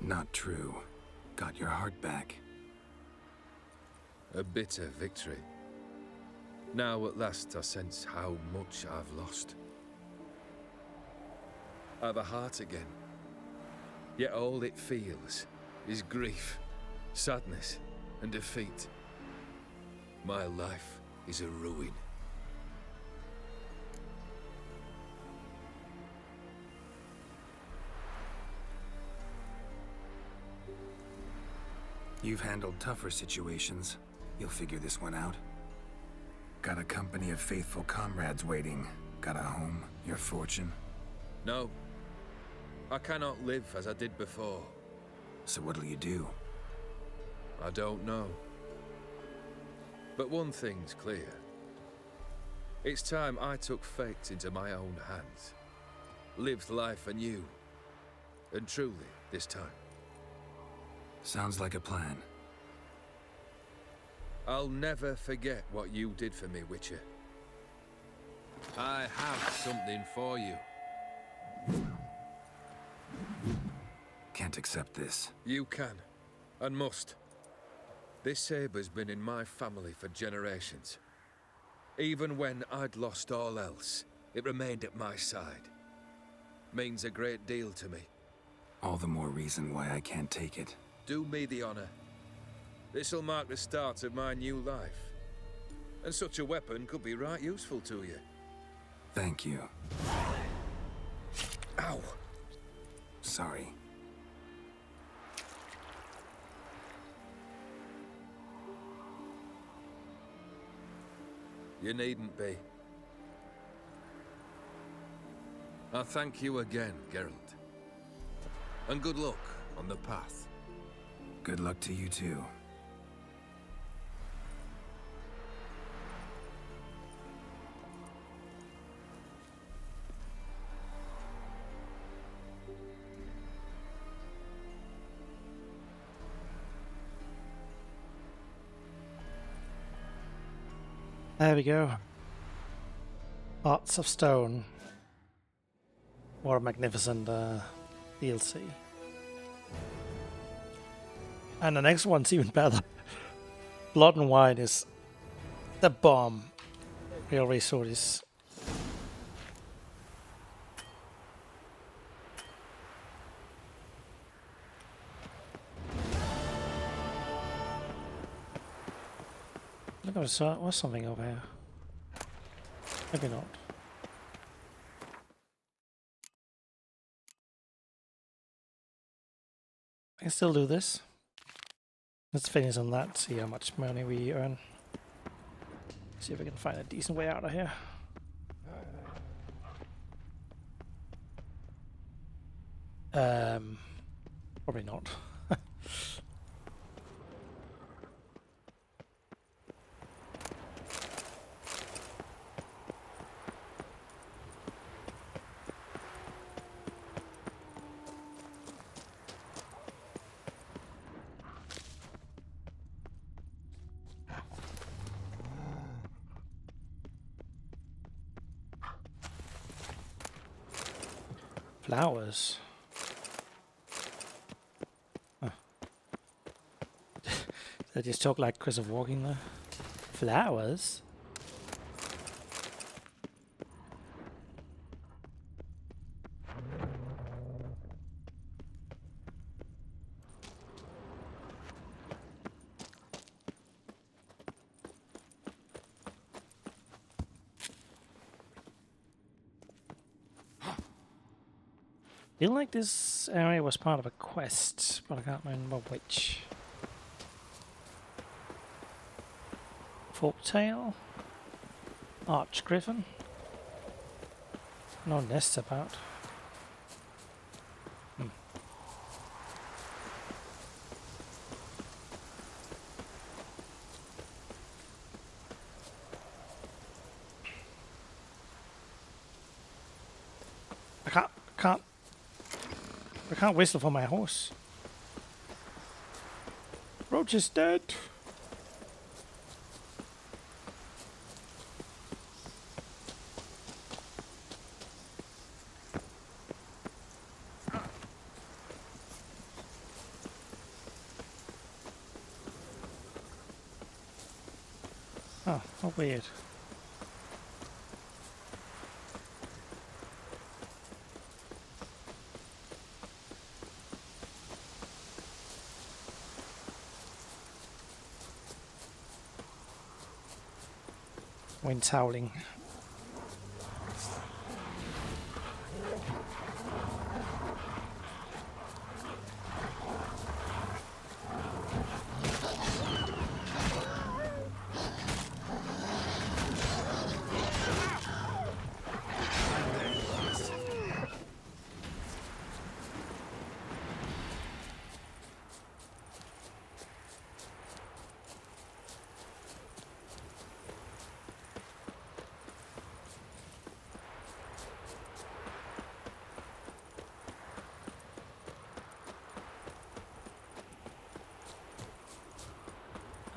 Speaker 2: Not true. Got your heart back.
Speaker 10: A bitter victory. Now at last I sense how much I've lost. I've a heart again. Yet all it feels is grief, sadness, and defeat. My life is a ruin.
Speaker 2: You've handled tougher situations. You'll figure this one out. Got a company of faithful comrades waiting. Got a home, your fortune.
Speaker 10: No. I cannot live as I did before.
Speaker 2: So what'll you do?
Speaker 10: I don't know. But one thing's clear. It's time I took fate into my own hands. Lived life anew. And truly, this time.
Speaker 2: Sounds like a plan.
Speaker 10: I'll never forget what you did for me, Witcher. I have something for you.
Speaker 2: Can't accept this.
Speaker 10: You can, and must. This sabre's been in my family for generations. Even when I'd lost all else, it remained at my side. Means a great deal to me.
Speaker 2: All the more reason why I can't take it.
Speaker 10: Do me the honor. This'll mark the start of my new life. And such a weapon could be right useful to you.
Speaker 2: Thank you.
Speaker 10: Ow!
Speaker 2: Sorry.
Speaker 10: You needn't be. I thank you again, Geralt. And good luck on the path.
Speaker 2: Good luck to you too.
Speaker 5: There we go. Hearts of Stone. What a magnificent DLC. And the next one's even better. Blood and Wine is the bomb. We already saw this. Look, there was something over here. Maybe not. I can still do this. Let's finish on that, see how much money we earn. See if we can find a decent way out of here. Probably not. Flowers. Huh. Did I just talk like Christopher Walken there? Flowers? I feel like this area was part of a quest, but I can't remember which. Forktail? Archgriffin? No nests about. I can't whistle for my horse. Roach is dead. Oh, how weird. Wind's howling.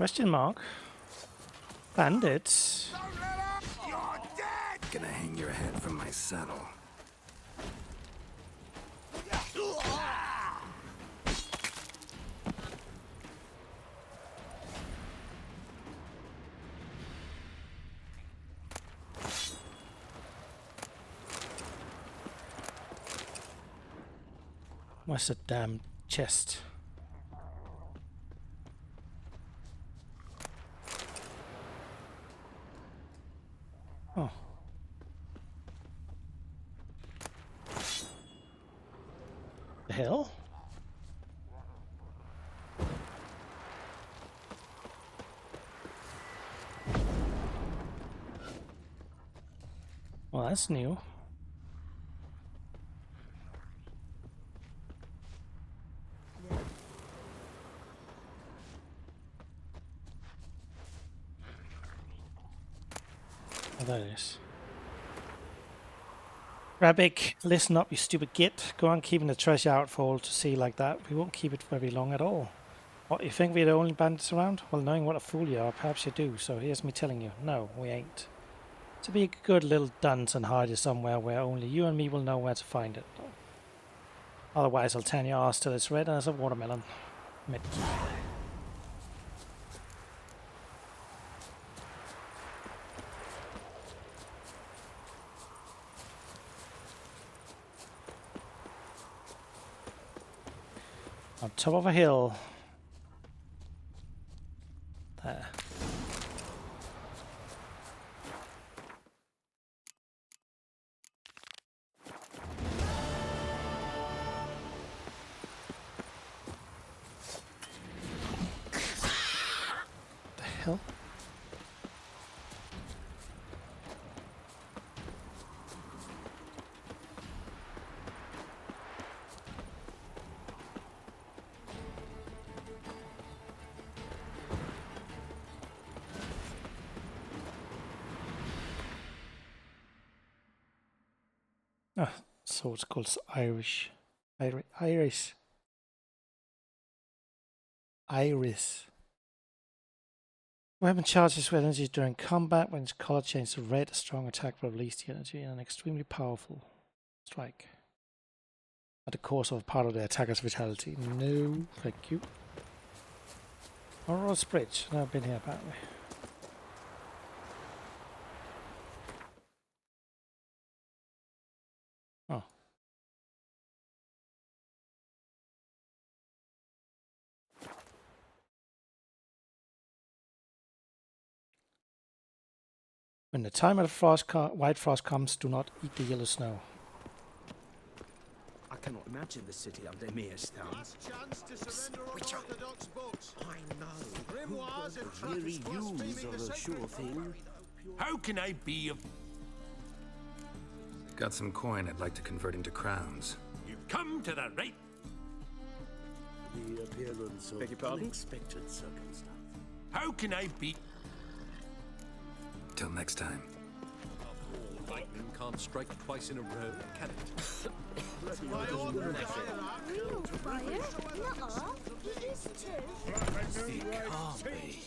Speaker 5: Question mark. Bandits.
Speaker 2: Gonna hang your head from my saddle.
Speaker 5: What's the damn chest? Oh. The hell? Well, that's new. Oh, there it is. Rabbik, listen up, you stupid git. Go on keeping the treasure out for all to see like that. We won't keep it very long at all. What, you think we're the only bandits around? Well, knowing what a fool you are, perhaps you do, so here's me telling you. No, we ain't. To be a good little dunce and hide you somewhere where only you and me will know where to find it. Otherwise, I'll tan your ass till it's red as a watermelon. Medkey. On top of a hill. There. The hell? Ah, so it's called Irish. Iris. Weapon charges with energy during combat. When its color changes to red, a strong attack will release the energy in an extremely powerful strike. At the course of part of the attacker's vitality. No, thank you. Aurora Bridge. Never been here apparently. Oh. When the time of the white frost comes, do not eat the yellow snow.
Speaker 12: I cannot imagine the city under mere stones.
Speaker 8: I know. Weary use of a sure thing.
Speaker 6: How can I be of...
Speaker 2: Got some coin I'd like to convert into crowns.
Speaker 6: You've come to the right...
Speaker 7: The appearance of unexpected circumstance.
Speaker 6: How can I be...
Speaker 2: Till next time.
Speaker 8: Lightning can't strike twice in a row, can it?
Speaker 11: Real fire? Nuh-uh. He is too.
Speaker 8: It can't be.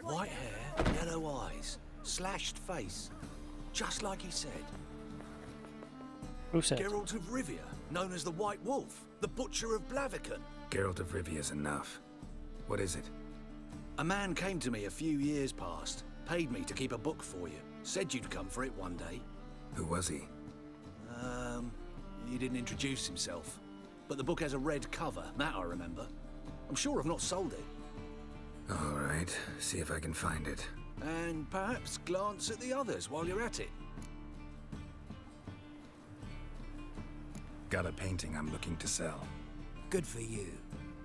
Speaker 8: White hair, yellow eyes, slashed face. Just like he said.
Speaker 5: Who said?
Speaker 8: Geralt of Rivia, known as the White Wolf, the Butcher of Blaviken.
Speaker 2: Geralt of Rivia's enough. What is it?
Speaker 8: A man came to me a few years past, paid me to keep a book for you. Said you'd come for it one day.
Speaker 2: Who was he?
Speaker 8: He didn't introduce himself. But the book has a red cover, that I remember. I'm sure I've not sold it.
Speaker 2: All right, see if I can find it.
Speaker 8: And perhaps glance at the others while you're at it.
Speaker 2: Got a painting I'm looking to sell.
Speaker 18: Good for you.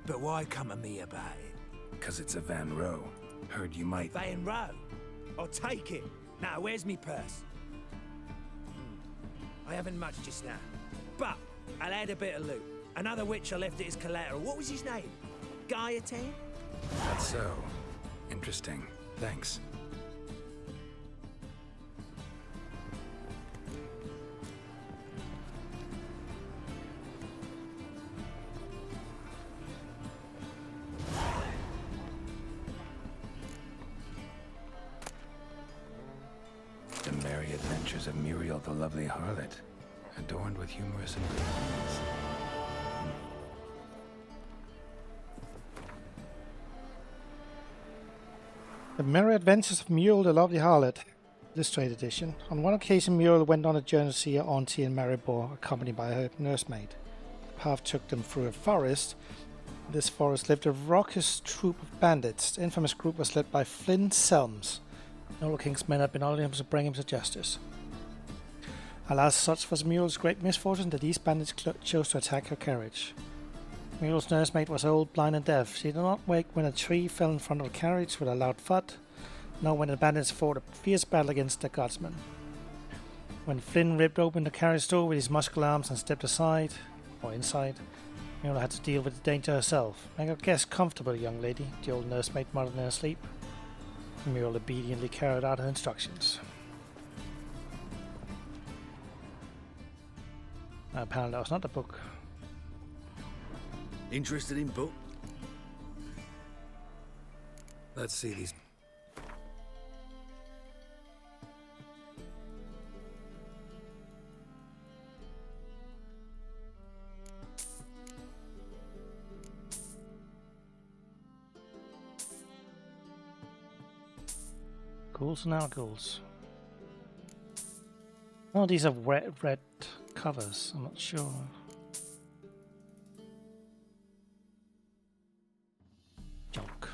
Speaker 18: But why come to me about it?
Speaker 2: 'Cause it's a Van Row. Heard you might...
Speaker 18: Van Row? I'll take it. Now, where's me purse? I haven't much just now. But I'll add a bit of loot. Another witch I left it as collateral. What was his name? Gaiatan?
Speaker 2: That's so. Interesting. Thanks. Merry Adventures of Muriel the Lovely Harlot, adorned with humorous engravings.
Speaker 5: The Merry Adventures of Muriel the Lovely Harlot, illustrated edition. On one occasion, Muriel went on a journey to see her auntie in Maribor, accompanied by her nursemaid. The path took them through a forest. In this forest lived a raucous troop of bandits. The infamous group was led by Flynn Selms. The old king's men had been unable to bring him to justice. Alas, such was Muriel's great misfortune that these bandits chose to attack her carriage. Muriel's nursemaid was old, blind and deaf. She did not wake when a tree fell in front of the carriage with a loud thud, nor when the bandits fought a fierce battle against the guardsmen. When Flynn ripped open the carriage door with his muscular arms and stepped aside, or inside, Muriel had to deal with the danger herself. "Make your guest comfortable, young lady," the old nursemaid muttered in her sleep. Muriel obediently carried out her instructions. Apparently that was not the book.
Speaker 10: Interested in book?
Speaker 2: Let's see these.
Speaker 5: Ghouls and outghouls. Oh, these are red covers. I'm not sure. Junk.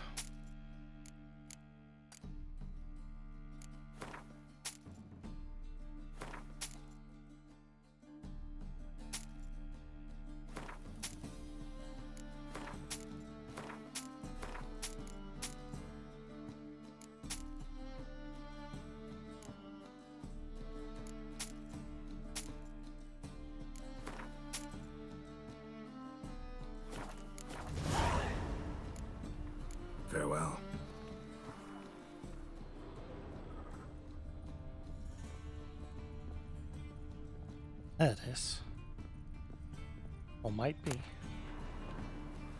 Speaker 2: Farewell.
Speaker 5: There it is. Or might be.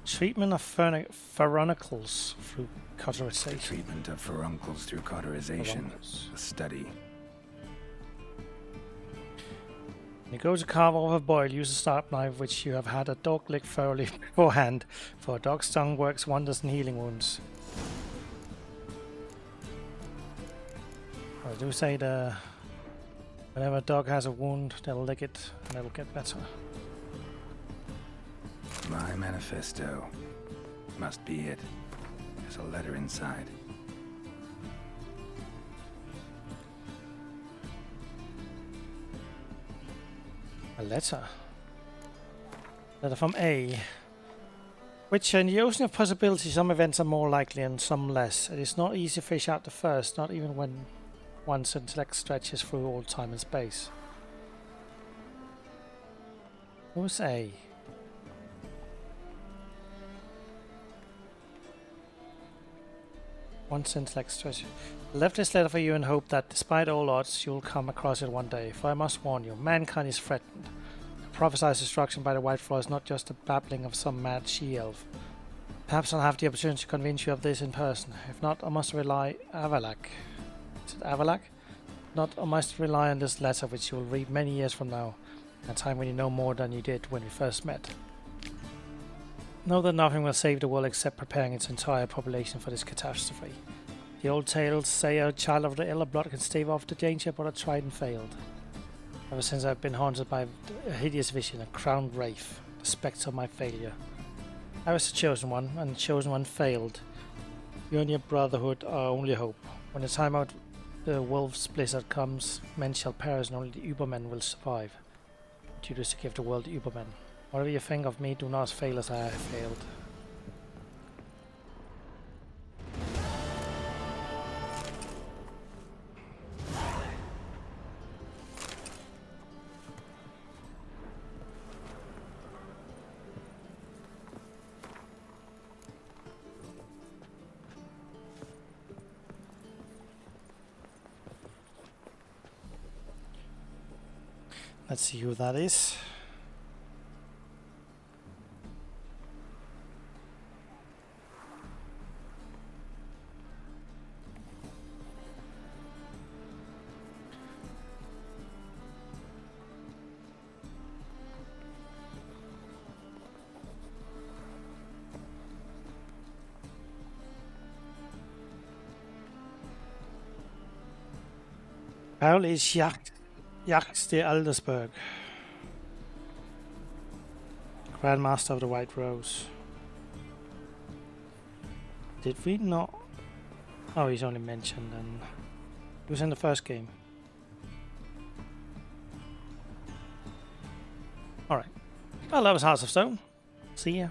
Speaker 5: Treatment of furuncles through cauterization.
Speaker 2: Treatment of furuncles through cauterization. A study.
Speaker 5: When you go to carve off a boil, use a sharp knife which you have had a dog lick thoroughly beforehand, for a dog's tongue works wonders in healing wounds. I do say that whenever a dog has a wound, they'll lick it and it'll get better.
Speaker 2: My manifesto. Must be it. There's a letter inside.
Speaker 5: A letter. Letter from A. Which in the ocean of possibilities, some events are more likely and some less. It is not easy to fish out the first, not even when one's intellect stretches through all time and space. Who's A? One's intellect stretches. I left this letter for you in hope that, despite all odds, you'll come across it one day. For I must warn you, mankind is threatened. The prophesied destruction by the White Flaw is not just the babbling of some mad she-elf. Perhaps I'll have the opportunity to convince you of this in person. If not, I must rely Avalak. Is it Avalak? Not, I must rely on this letter, which you will read many years from now, a time when you know more than you did when we first met. Know that nothing will save the world except preparing its entire population for this catastrophe. The old tales say a child of the elder blood can stave off the danger, but I tried and failed. Ever since I've been haunted by a hideous vision, a crowned wraith, the spectre of my failure. I was the chosen one, and the chosen one failed. You and your brotherhood are our only hope. When the time out the wolf's blizzard comes, men shall perish and only the Ubermen will survive. Duty is to give the world the Ubermen. Whatever you think of me, do not fail as I have failed. Let's see who that is. Apparently it's Jagd de Aldersberg, Grandmaster of the White Rose. Did we not? Oh, he's only mentioned, and he was in the first game. Alright. Well, that was Hearts of Stone. See ya.